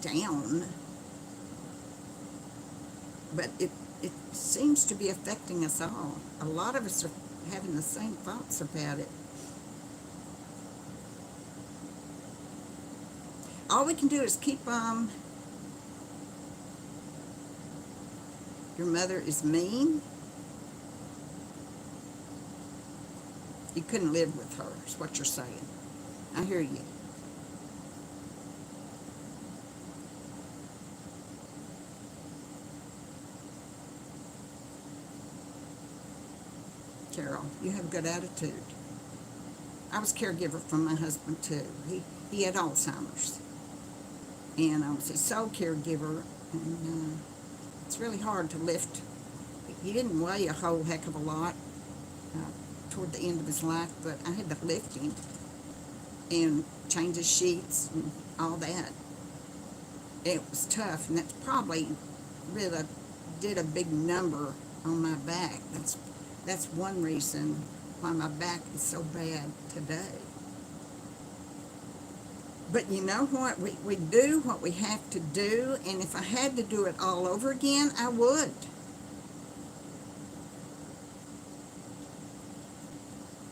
down, but it seems to be affecting us all. A lot of us are having the same thoughts about it. All we can do is keep your mother is mean. You couldn't live with her, is what you're saying. I hear you. Carol, you have a good attitude. I was caregiver for my husband too. He had Alzheimer's, and I was his sole caregiver, and it's really hard to lift. He didn't weigh a whole heck of a lot toward the end of his life, but I had to lift him and change his sheets and all that. It was tough, and that's probably really did a big number on my back. That's one reason why my back is so bad today. But you know what? We do what we have to do, and if I had to do it all over again, I would.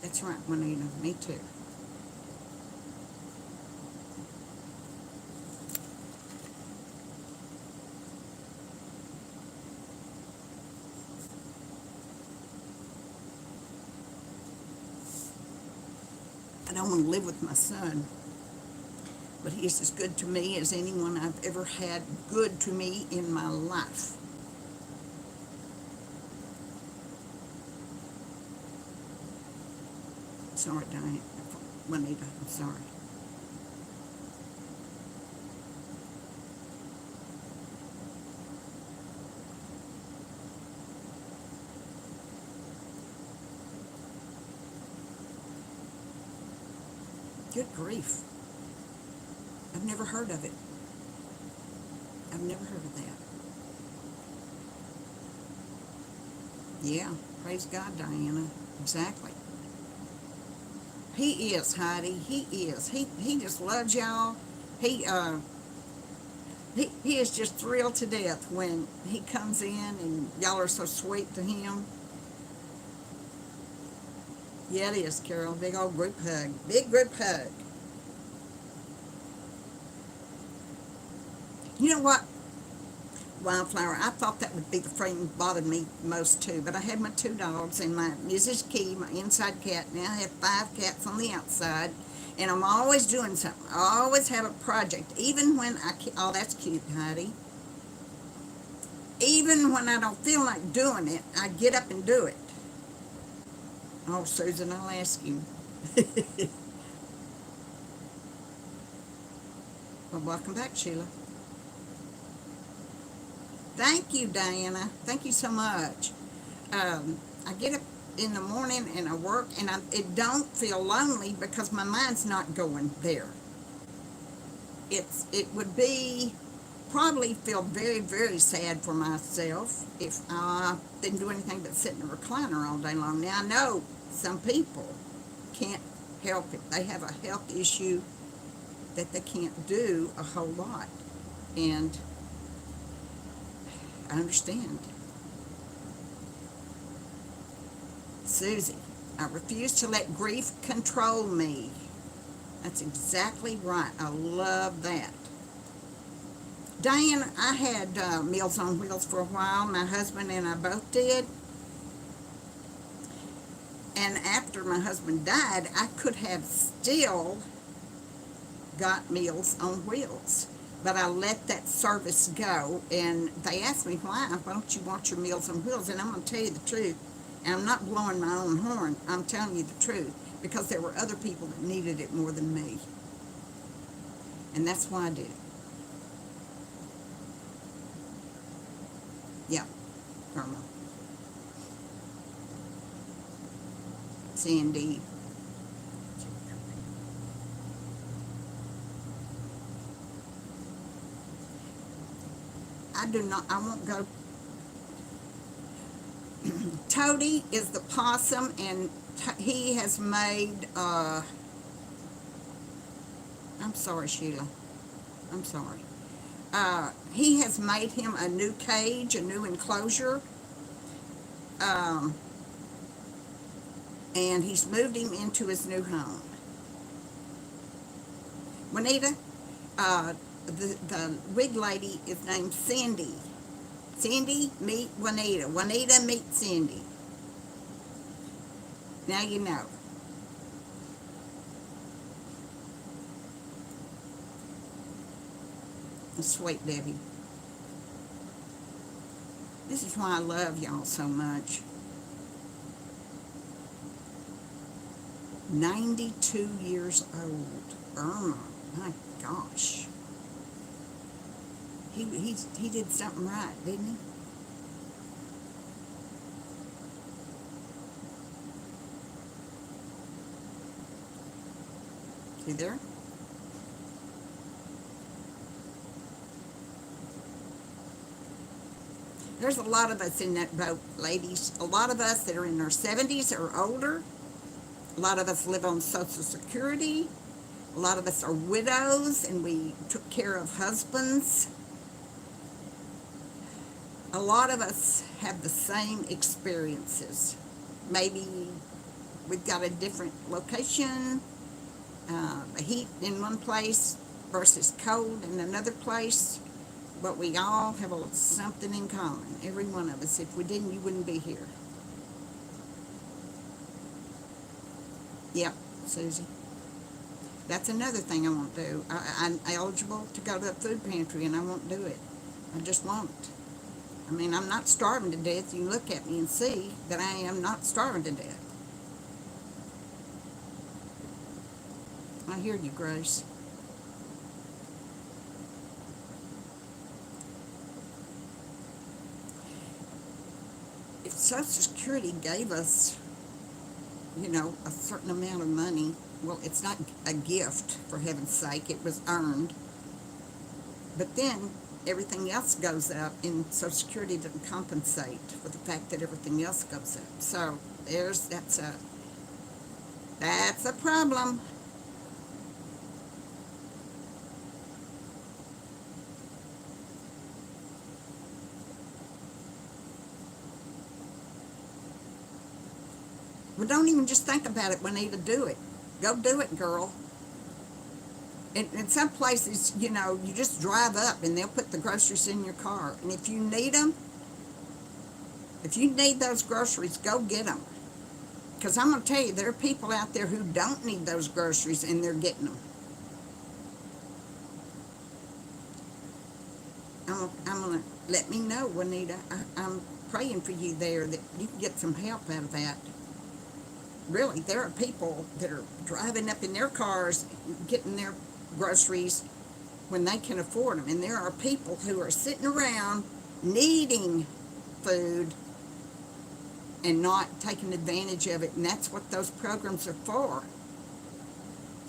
That's right, Juanita. Me too. I don't want to live with my son, but he is as good to me as anyone I've ever had good to me in my life. Sorry, Diane. Juanita, I'm sorry. Good grief. I've never heard of it. I've never heard of that. Yeah, praise God, Diana. Exactly. He is, Heidi. He is. He just loves y'all. He he is just thrilled to death when he comes in and y'all are so sweet to him. Yeah, it is, Carol. Big old group hug. Big group hug. You know what, Wildflower? I thought that would be the thing that bothered me most too. But I had my two dogs and my Mrs. Key, my inside cat. Now I have 5 cats on the outside. And I'm always doing something. I always have a project. Even when oh, that's cute, Heidi. Even when I don't feel like doing it, I get up and do it. Oh, Susan, I'll ask you. Well, welcome back, Sheila. Thank you, Diana. Thank you so much. I get up in the morning and I work, and it don't feel lonely because my mind's not going there. It would be probably feel very, very sad for myself if I didn't do anything but sit in a recliner all day long. Now, I know some people can't help it. They have a health issue that they can't do a whole lot. And I understand. Susie, I refuse to let grief control me. That's exactly right. I love that. Diane, I had Meals on Wheels for a while. My husband and I both did. And after my husband died, I could have still got Meals on Wheels. But I let that service go. And they asked me, why don't you want your Meals on Wheels? And I'm going to tell you the truth. And I'm not blowing my own horn. I'm telling you the truth. Because there were other people that needed it more than me. And that's why I did it. Yeah, Irma. Sandy. I won't go Toady is the possum, and he has made, I'm sorry, Sheila. I'm sorry. He has made him a new cage, a new enclosure, um, and he's moved him into his new home. Juanita, the wig lady is named Cindy. Cindy, meet Juanita. Juanita, meet Cindy. Now you know. Sweet Debbie. This is why I love y'all so much. 92 years old. Irma, my gosh. He did something right, didn't he? See there? There's a lot of us in that boat, ladies. A lot of us that are in our 70s or older. A lot of us live on Social Security. A lot of us are widows and we took care of husbands. A lot of us have the same experiences. Maybe we've got a different location, heat in one place versus cold in another place, but we all have something in common, every one of us. If we didn't, you wouldn't be here. Yep, Susie. That's another thing I won't do. I'm eligible to go to a food pantry and I won't do it. I just won't. I mean, I'm not starving to death. You can look at me and see that I am not starving to death. I hear you, Grace. If Social Security gave us, a certain amount of money, well, it's not a gift, for heaven's sake. It was earned. But then everything else goes up, and Social Security doesn't compensate for the fact that everything else goes up. So that's a problem. Well, don't even just think about it, Juanita. Do it. Go do it, girl. In some places, you just drive up and they'll put the groceries in your car. And if you need them, if you need those groceries, go get them. Because I'm going to tell you, there are people out there who don't need those groceries and they're getting them. I'm going to let me know, Juanita. I'm praying for you there that you can get some help out of that. Really, there are people that are driving up in their cars, getting their groceries when they can afford them. And there are people who are sitting around needing food and not taking advantage of it. And that's what those programs are for.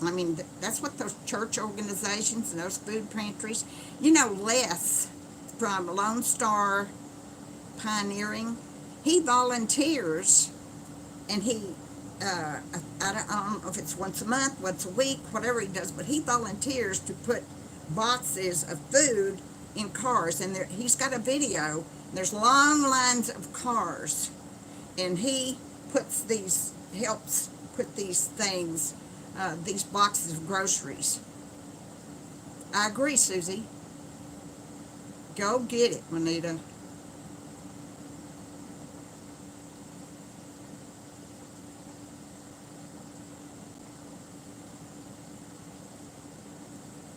I mean, that's what those church organizations and those food pantries, Les from Lone Star Pioneering, he volunteers, and I don't know if it's once a month, once a week, whatever he does, but he volunteers to put boxes of food in cars. And he's got a video. There's long lines of cars, and he helps put these things, these boxes of groceries. I agree, Susie. Go get it, Juanita.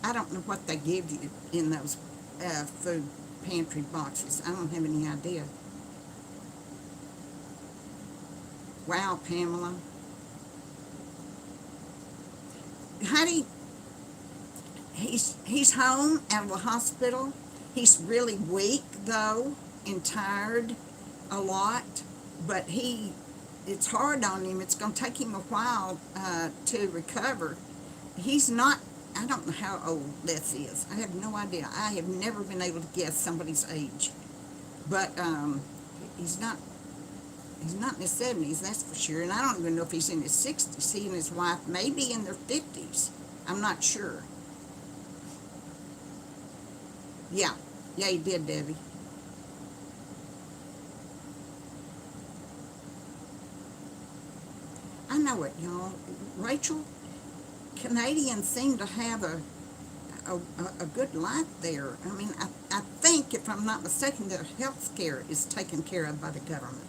I don't know what they give you in those food pantry boxes. I don't have any idea. Wow, Pamela. Honey, he's home out of the hospital. He's really weak, though, and tired a lot. But it's hard on him. It's going to take him a while to recover. He's not, I don't know how old Les is. I have no idea. I have never been able to guess somebody's age. But he's not He's not in his 70s, that's for sure. And I don't even know if he's in his 60s. He and his wife may be in their 50s. I'm not sure. Yeah. Yeah, he did, Debbie. I know it, y'all. Rachel, Canadians seem to have a good life there. I mean, I think, if I'm not mistaken, their health care is taken care of by the government.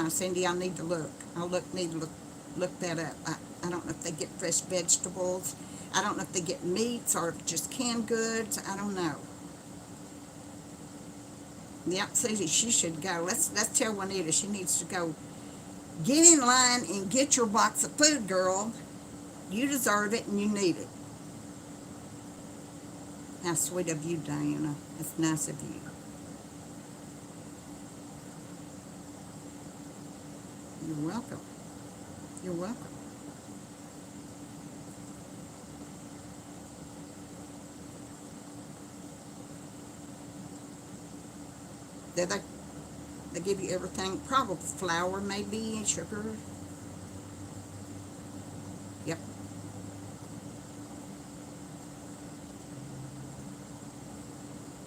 Cindy, I need to look. Need to look that up. I don't know if they get fresh vegetables. I don't know if they get meats or just canned goods. I don't know. Yep, Susie, she should go. Let's tell Juanita she needs to go. Get in line and get your box of food, girl. You deserve it and you need it. How sweet of you, Diana. That's nice of you. You're welcome. You're welcome. They give you everything, probably flour, maybe, sugar. Yep.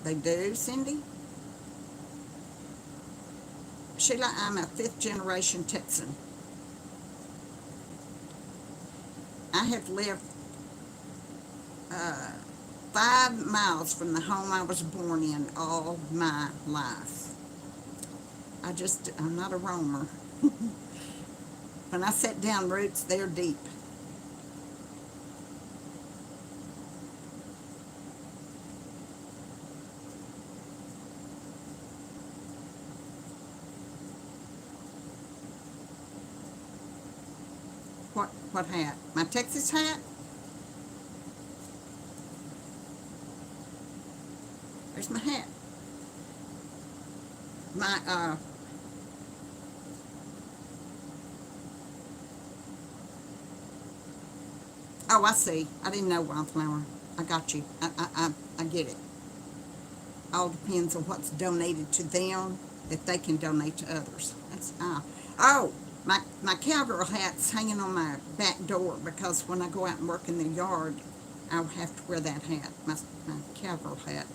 They do, Cindy? Sheila, I'm a fifth generation Texan. I have lived 5 miles from the home I was born in all my life. I'm not a roamer. When I set down roots, they're deep. What hat? My Texas hat? Where's my hat? My, oh, I see. I didn't know wildflower. I got you. I get it. All depends on what's donated to them that they can donate to others. Oh, my cowgirl hat's hanging on my back door because when I go out and work in the yard, I'll have to wear that hat, my cowgirl hat.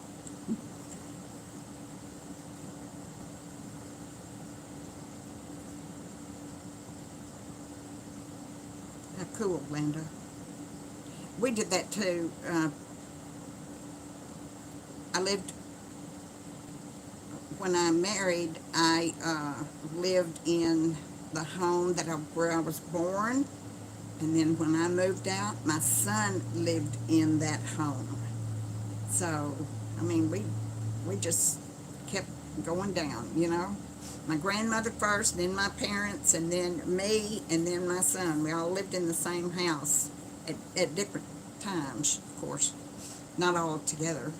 How cool, Linda. We did that too. I lived, when I married, I lived in the home where I was born, and then when I moved out, my son lived in that home. So, I mean, we just kept going down, you know. My grandmother first, then my parents, and then me, and then my son. We all lived in the same house at different times, of course. Not all together.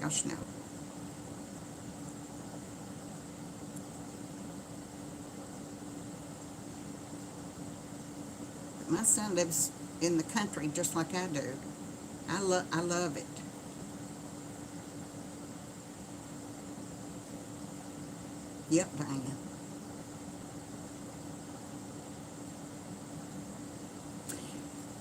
Gosh, no. But my son lives in the country just like I do. I love it. Yep, Diane.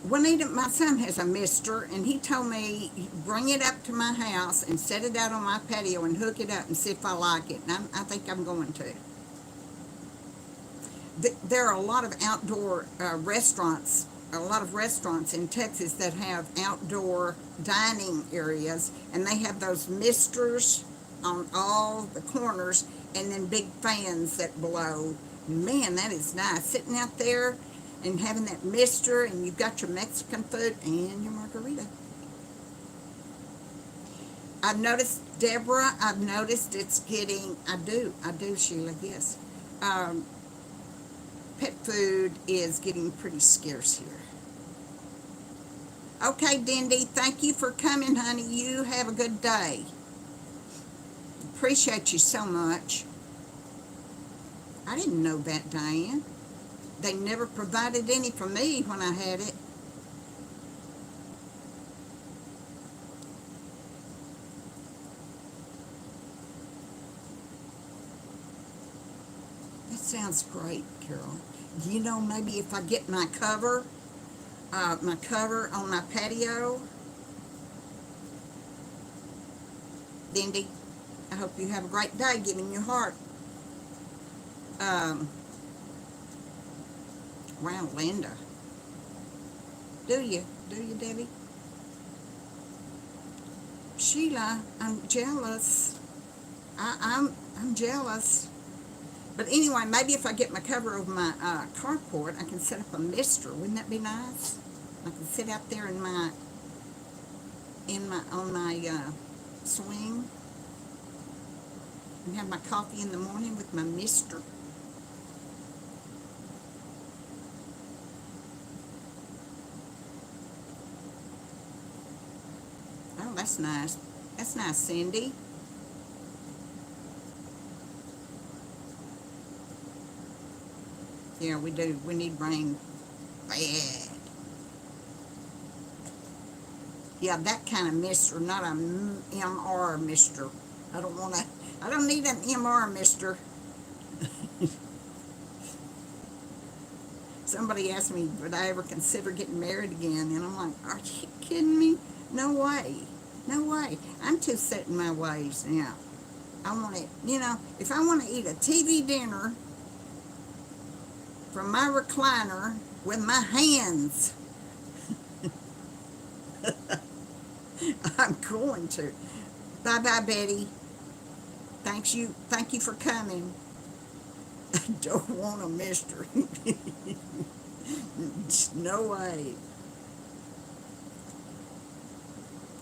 Juanita, my son has a mister, and he told me bring it up to my house and set it out on my patio and hook it up and see if I like it. And I think I'm going to. There are a lot of outdoor restaurants, a lot of restaurants in Texas that have outdoor dining areas, and they have those misters on all the corners and then big fans that blow. Man, that is nice. Sitting out there and having that mister, and you've got your Mexican food and your margarita. I've noticed, Deborah, it's getting, I do, Sheila, yes. Pet food is getting pretty scarce here. Okay, Dindy, thank you for coming, honey. You have a good day. Appreciate you so much. I didn't know that, Diane. They never provided any for me when I had it. sounds great, Carol. You know, maybe if I get my cover on my patio, Lindy, I hope you have a great day, giving your heart. Um, wow, Linda. Do you, Debbie? Sheila, I'm jealous. I'm jealous. But anyway, maybe if I get my cover over my carport, I can set up a mister. Wouldn't that be nice? I can sit out there on my swing and have my coffee in the morning with my mister. Oh, that's nice. That's nice, Cindy. Yeah, we do. We need rain bad. Yeah, that kind of mister, not a MR mister. I don't need an MR mister. Somebody asked me, would I ever consider getting married again? And I'm like, are you kidding me? No way. No way. I'm too set in my ways now. I want to, if I want to eat a TV dinner from my recliner with my hands, I'm going to. Bye-bye, Betty. Thank you for coming. I don't want a mister. No way.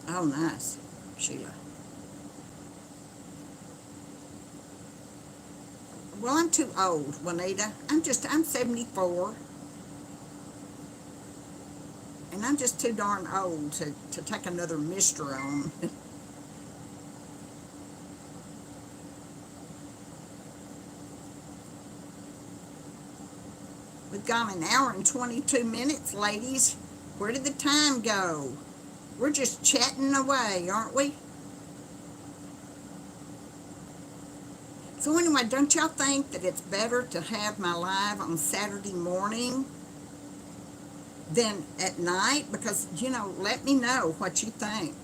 Oh, nice, Sheila. Well, I'm too old, Juanita. I'm 74. And I'm just too darn old to take another mister on. We've gone an hour and 22 minutes, ladies. Where did the time go? We're just chatting away, aren't we? So anyway, don't y'all think that it's better to have my live on Saturday morning than at night? Because, let me know what you think.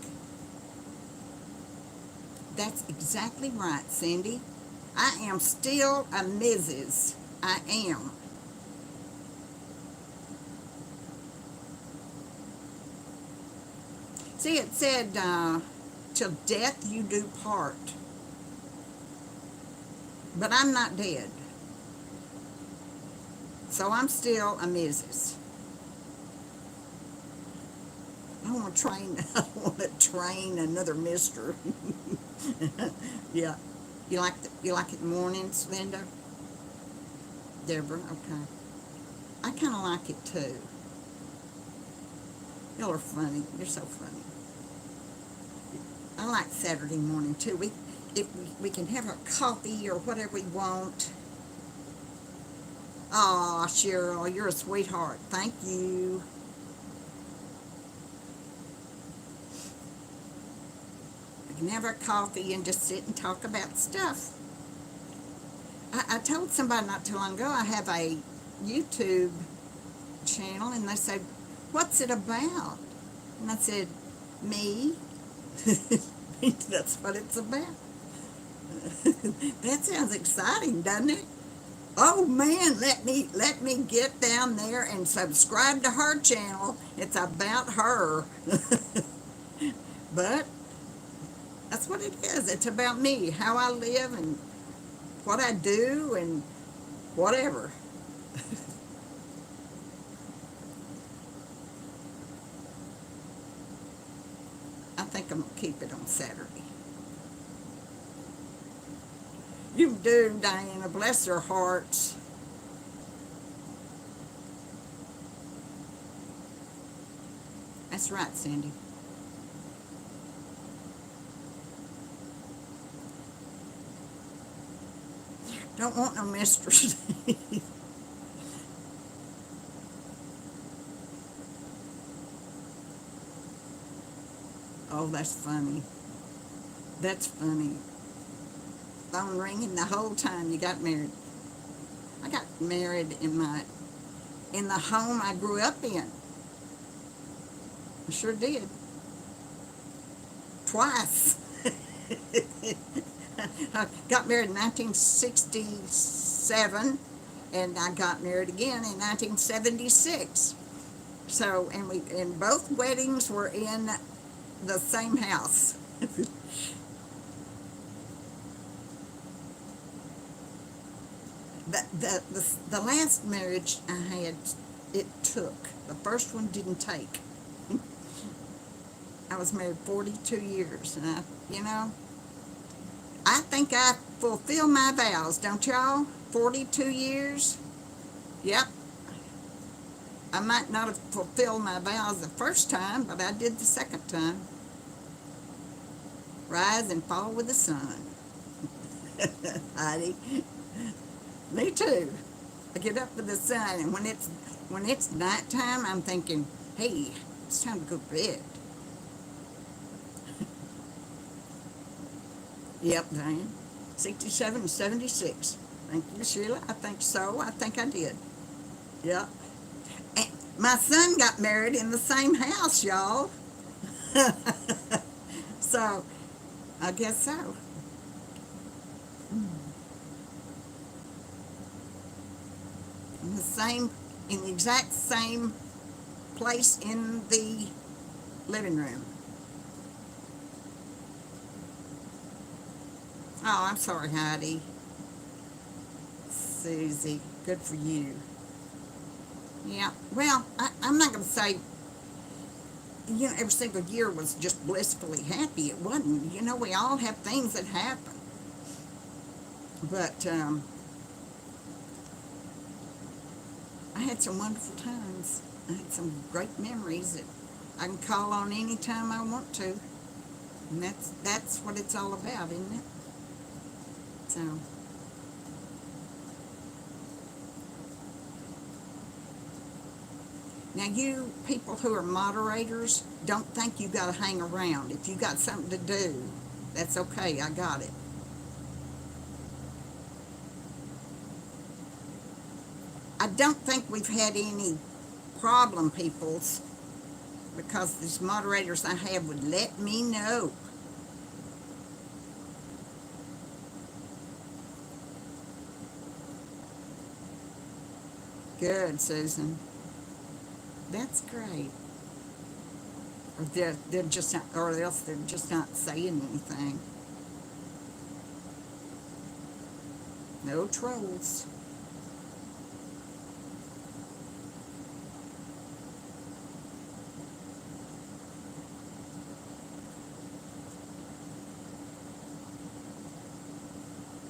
That's exactly right, Cindy. I am still a Mrs. I am. See, it said, till death you do part. But I'm not dead. So I'm still a Mrs. I want to train another mister. Yeah. You like it in the mornings, Linda? Deborah, okay. I kind of like it too. Y'all are funny. You're so funny. I like Saturday morning too. We can have our coffee or whatever we want. Aw, Cheryl, you're a sweetheart. Thank you. We can have our coffee and just sit and talk about stuff. I told somebody not too long ago I have a YouTube channel, and they said, what's it about? And I said, me. That's what it's about. That sounds exciting, doesn't it? Oh man, let me get down there and subscribe to her channel. It's about her. But that's what it is. It's about me, how I live and what I do and whatever. I think I'm going to keep it on Saturday. You do, Diana. Bless their hearts. That's right, Cindy. Don't want no mistress. Oh, that's funny. That's funny. Phone ringing the whole time you got married. I married in the home I grew up in. I sure did. Twice. I got married in 1967, and I got married again in 1976. So, and both weddings were in the same house. The last marriage I had, it took. The first one didn't take. I was married 42 years, and I think I fulfilled my vows, don't y'all? 42 years? Yep. I might not have fulfilled my vows the first time, but I did the second time. Rise and fall with the sun. Heidi. Me too. I get up with the sun, and when it's nighttime, I'm thinking, hey, it's time to go to bed. Yep, Diane. 67 and 76. Thank you, Sheila. I think so. I think I did. Yep. And my son got married in the same house, y'all. So, I guess so. In in the exact same place in the living room. Oh, I'm sorry, Heidi. Susie, good for you. Yeah, well, I'm not going to say, every single year was just blissfully happy. It wasn't. We all have things that happen. But I had some wonderful times. I had some great memories that I can call on any time I want to. And that's what it's all about, isn't it? So, now you people who are moderators, don't think you got to hang around. If you got something to do, that's okay. I got it. I don't think we've had any problem peoples, because these moderators I have would let me know. Good, Susan. That's great. Or they're just not, or else they're just not saying anything. No trolls.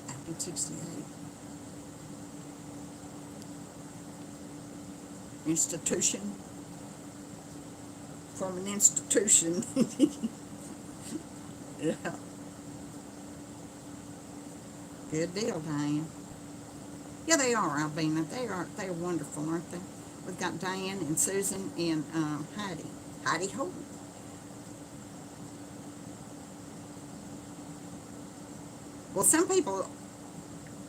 After 68. Institution. From an institution. Yeah. Good deal, Diane. Yeah, they are, Albina. They're wonderful, aren't they? We've got Diane and Susan and Heidi. Heidi Holden. Well, some people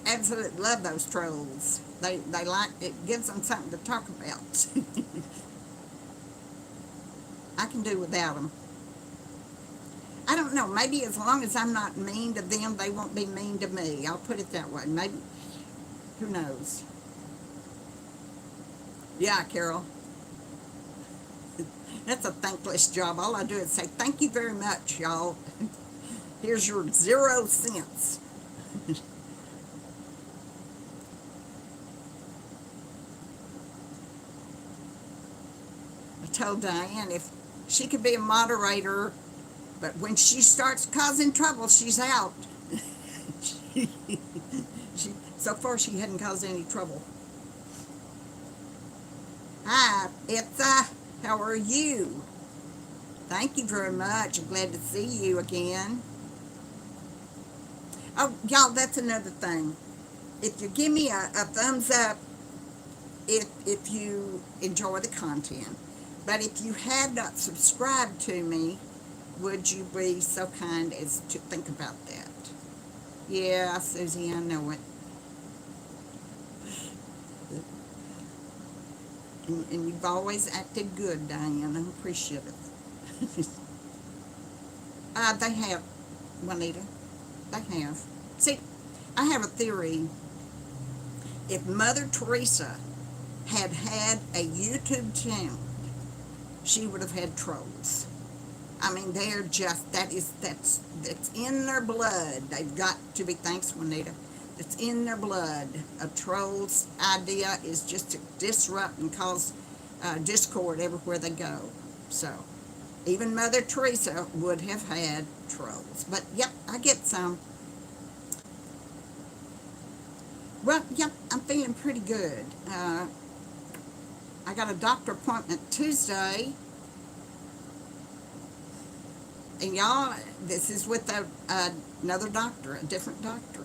absolutely love those trolls. They like it, gives them something to talk about. I can do without them. I don't know. Maybe as long as I'm not mean to them, they won't be mean to me. I'll put it that way. Maybe. Who knows? Yeah, Carol. That's a thankless job. All I do is say, thank you very much, y'all. Here's your 0 cents. I told Diane if she could be a moderator, but when she starts causing trouble, she's out. So far, she hadn't caused any trouble. Hi, Itza. How are you? Thank you very much. I'm glad to see you again. Oh, y'all, that's another thing. If you give me a thumbs up if you enjoy the content. But if you have not subscribed to me, would you be so kind as to think about that? Yeah, Susie, I know it. And you've always acted good, Diane. I'm appreciative. They have, Juanita. They have. See, I have a theory. If Mother Teresa had had a YouTube channel, she would have had trolls. I mean, they're just, that's in their blood. They've got to be, thanks, Juanita. It's in their blood. A troll's idea is just to disrupt and cause discord everywhere they go. So, even Mother Teresa would have had trolls. But, yep, I get some. Well, yep, I'm feeling pretty good. I got a doctor appointment Tuesday. And y'all, this is with another doctor, a different doctor.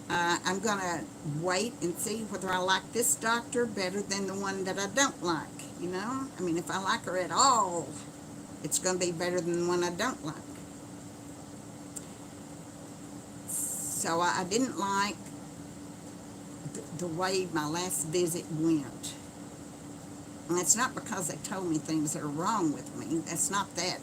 I'm going to wait and see whether I like this doctor better than the one that I don't like, you know? I mean, if I like her at all, it's going to be better than the one I don't like. So I didn't like the way my last visit went. And it's not because they told me things that are wrong with me. That's not that.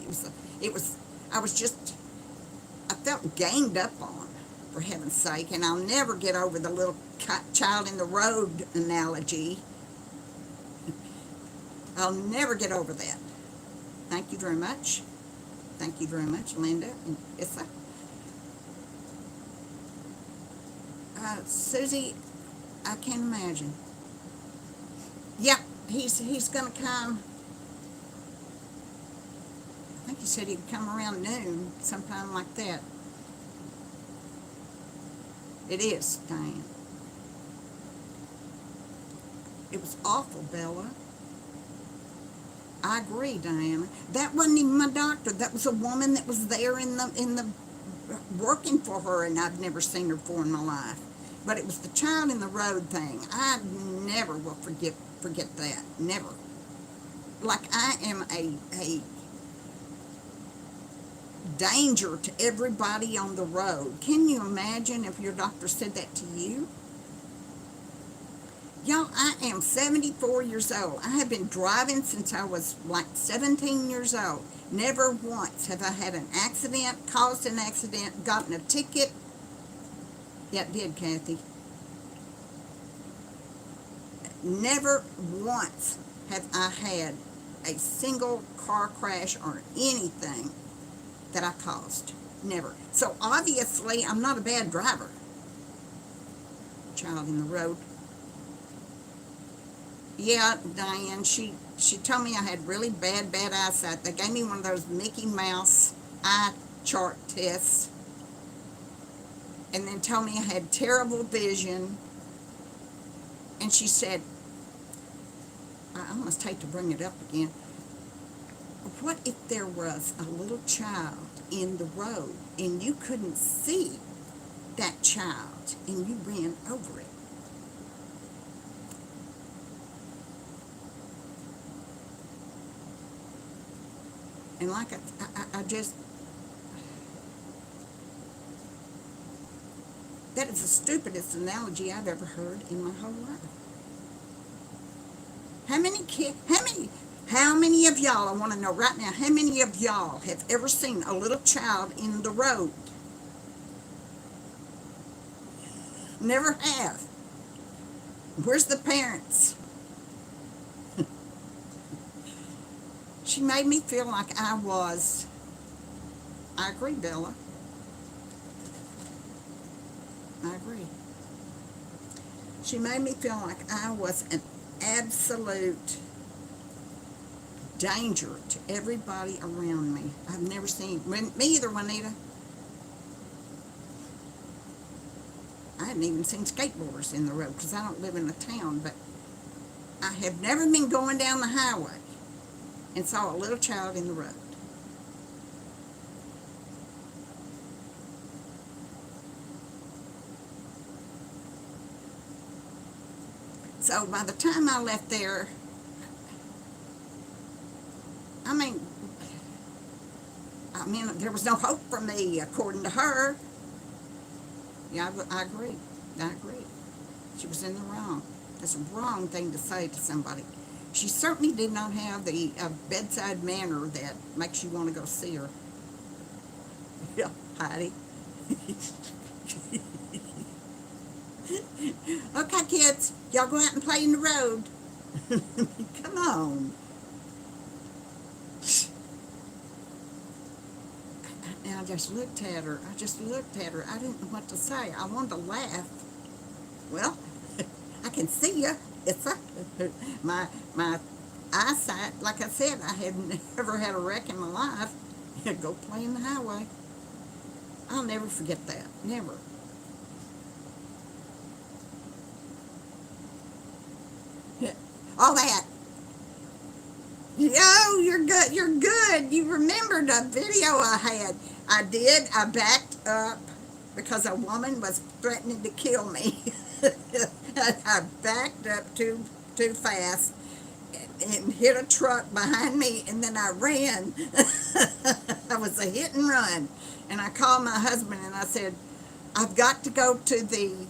I felt ganged up on, for heaven's sake, and I'll never get over the little child in the road analogy. I'll never get over that. Thank you very much. Thank you very much, Linda and Issa. Susie, I can't imagine. Yeah, he's going to come. I think he said he'd come around noon, sometime like that. It is, Diane. It was awful, Bella. I agree, Diana. That wasn't even my doctor. That was a woman that was there in the working for her, and I've never seen her before in my life. But it was the child in the road thing. I never will forget that. Never. Like I am a danger to everybody on the road. Can you imagine if your doctor said that to you? Y'all, I am 74 years old. I have been driving since I was like 17 years old. Never once have I had an accident, caused an accident, gotten a ticket. Yeah, it did, Kathy. Never once have I had a single car crash or anything that I caused. Never. So obviously, I'm not a bad driver. Child in the road. Yeah, Diane, she told me I had really bad eyesight. They gave me one of those Mickey Mouse eye chart tests, and then told me I had terrible vision. And she said, I almost hate to bring it up again, what if there was a little child in the road and you couldn't see that child and you ran over it? And like I just, that is the stupidest analogy I've ever heard in my whole life. How many of y'all, I want to know right now, how many of y'all have ever seen a little child in the road? Never have. Where's the parents? She made me feel like I agree, Bella. I agree. She made me feel like I was an absolute danger to everybody around me. I've never seen, me either, Juanita. I hadn't even seen skateboarders in the road because I don't live in the town, but I have never been going down the highway and saw a little child in the road. So by the time I left there, I mean, there was no hope for me, according to her. Yeah, I agree. I agree. She was in the wrong. That's a wrong thing to say to somebody. She certainly did not have the bedside manner that makes you want to go see her. Yeah, Heidi. Okay, kids, y'all go out and play in the road. Come on. And I just looked at her. I just looked at her. I didn't know what to say. I wanted to laugh. Well, I can see you. It's a, my eyesight. Like I said, I had never had a wreck in my life. Go play in the highway. I'll never forget that. Never. All that. Yo, you're good. You're good. You remembered a video I had. I did. I backed up because a woman was threatening to kill me. I backed up too fast and hit a truck behind me, and then I ran. I was a hit and run. And I called my husband and I said, I've got to go to the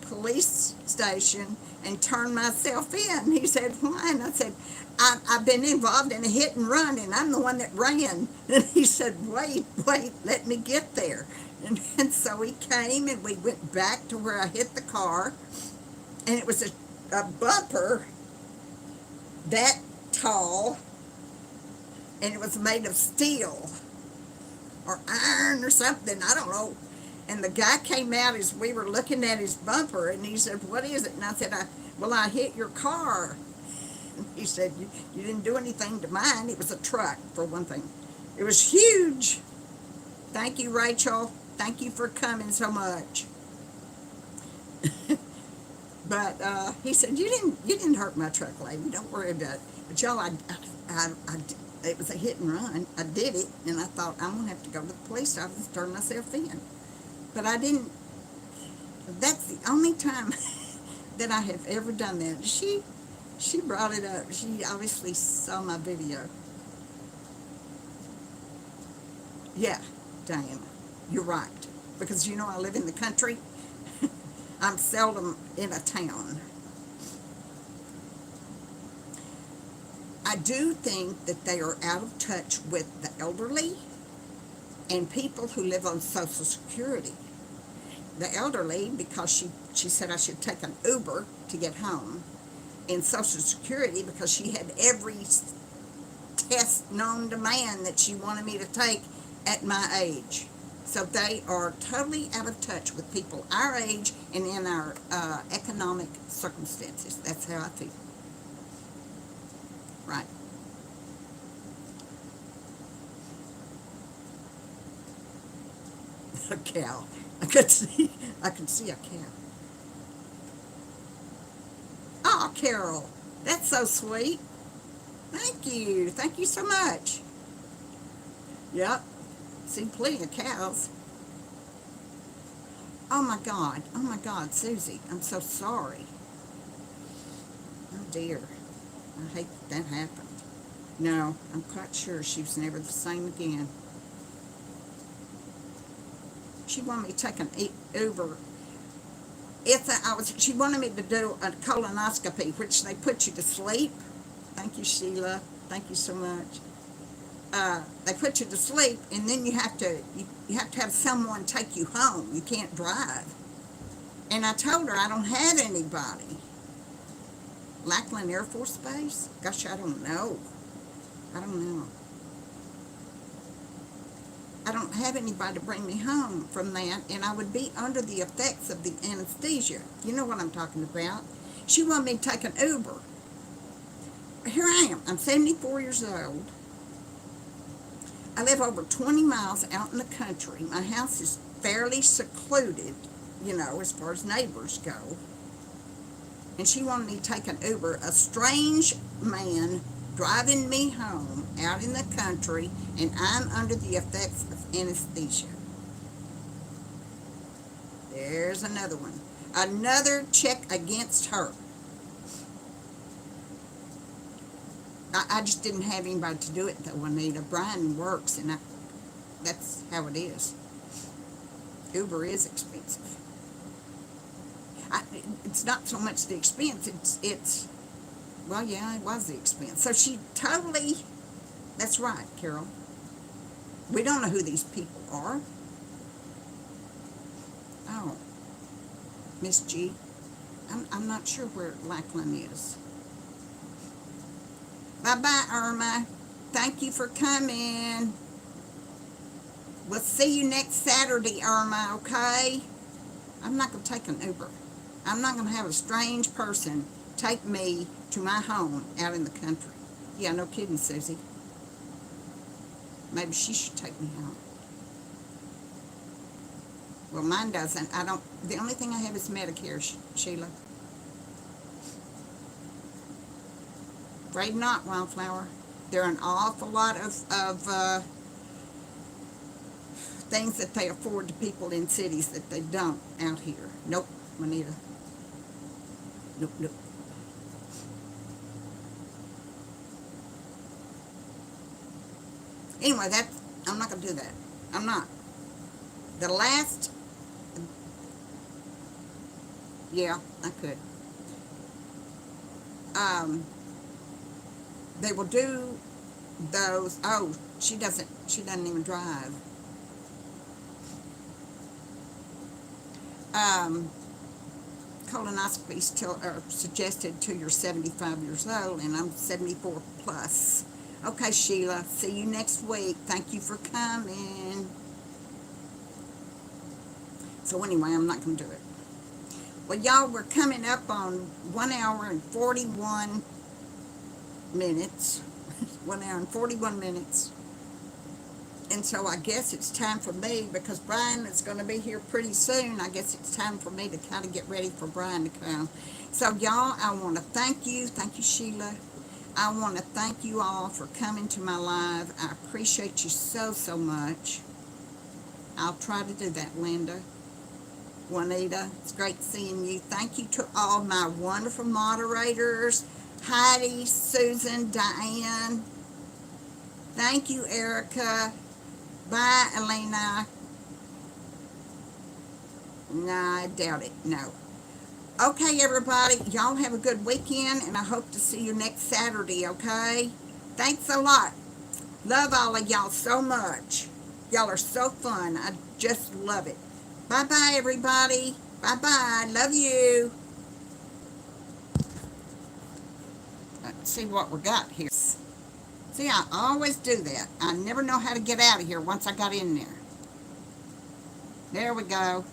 police station and turn myself in. He said, why? And I said, I've been involved in a hit and run, and I'm the one that ran. And he said, wait, let me get there. And so he came, and we went back to where I hit the car, and it was a bumper that tall, and it was made of steel or iron or something, I don't know. And the guy came out as we were looking at his bumper, and he said, what is it? And I said, I hit your car. And he said, you didn't do anything to mine. It was a truck, for one thing. It was huge. Thank you, Rachel. Thank you for coming so much. But he said, you didn't hurt my truck, lady. Don't worry about it. But y'all, it was a hit and run. I did it, and I thought, I'm going to have to go to the police office and turn myself in. But I didn't. That's the only time that I have ever done that. She brought it up. She obviously saw my video. Yeah, Diana, you're right. Because I live in the country. I'm seldom in a town. I do think that they are out of touch with the elderly and people who live on Social Security. The elderly, because she said I should take an Uber to get home, and Social Security because she had every test known to man that she wanted me to take at my age. So they are totally out of touch with people our age and in our economic circumstances. That's how I feel. Right. A cow. I could see a cow. Oh, Carol, that's so sweet. Thank you. Thank you so much. Yep. See plenty of cows. Oh my God. Oh my God, Susie. I'm so sorry. Oh dear. I hate that happened. No, I'm quite sure she was never the same again. She wanted me to take an Uber. She wanted me to do a colonoscopy, which they put you to sleep. Thank you, Sheila. Thank you so much. They put you to sleep, and then you have to have someone take you home. You can't drive. And I told her I don't have anybody. Lackland Air Force Base? Gosh, I don't know. I don't know. I don't have anybody to bring me home from that, and I would be under the effects of the anesthesia. You know what I'm talking about. She wanted me to take an Uber. Here I am. I'm 74 years old. I live over 20 miles out in the country. My house is fairly secluded, as far as neighbors go. And she wanted me to take an Uber. A strange man driving me home out in the country, and I'm under the effects of anesthesia. There's another one. Another check against her. I just didn't have anybody to do it, though, Anita. Brian works, and that's how it is. Uber is expensive. It's not so much the expense, it's Well, yeah, it was the expense. So she totally, that's right, Carol. We don't know who these people are. Oh, Miss G. I'm not sure where Lackland is. Bye-bye, Irma. Thank you for coming. We'll see you next Saturday, Irma, okay? I'm not going to take an Uber. I'm not going to have a strange person take me to my home out in the country. Yeah, no kidding, Susie. Maybe she should take me home. Well, mine doesn't. I don't. The only thing I have is Medicare, Sheila. Afraid not, Wildflower. There are an awful lot of things that they afford to people in cities that they don't out here. Nope, Juanita. Nope, nope. Anyway, I'm not going to do that. I'm not. The last, yeah, I could. They will do those. Oh, she doesn't even drive. Um, Colonoscopies are suggested till you're 75 years old, and I'm 74 plus. Okay, Sheila, see you next week. Thank you for coming. So anyway, I'm not going to do it. Well, y'all, we're coming up on 1 hour and 41 minutes. 1 hour and 41 minutes. And so I guess it's time for me, because Brian is going to be here pretty soon. I guess it's time for me to kind of get ready for Brian to come. So y'all, I want to thank you. Thank you, Sheila. I want to thank you all for coming to my live. I appreciate you so, so much. I'll try to do that, Linda. Juanita, it's great seeing you. Thank you to all my wonderful moderators. Heidi, Susan, Diane. Thank you, Erica. Bye, Elena. No, I doubt it. No. Okay, everybody. Y'all have a good weekend, and I hope to see you next Saturday, okay? Thanks a lot. Love all of y'all so much. Y'all are so fun. I just love it. Bye-bye, everybody. Bye-bye. Love you. Let's see what we got here. See, I always do that. I never know how to get out of here once I got in there. There we go.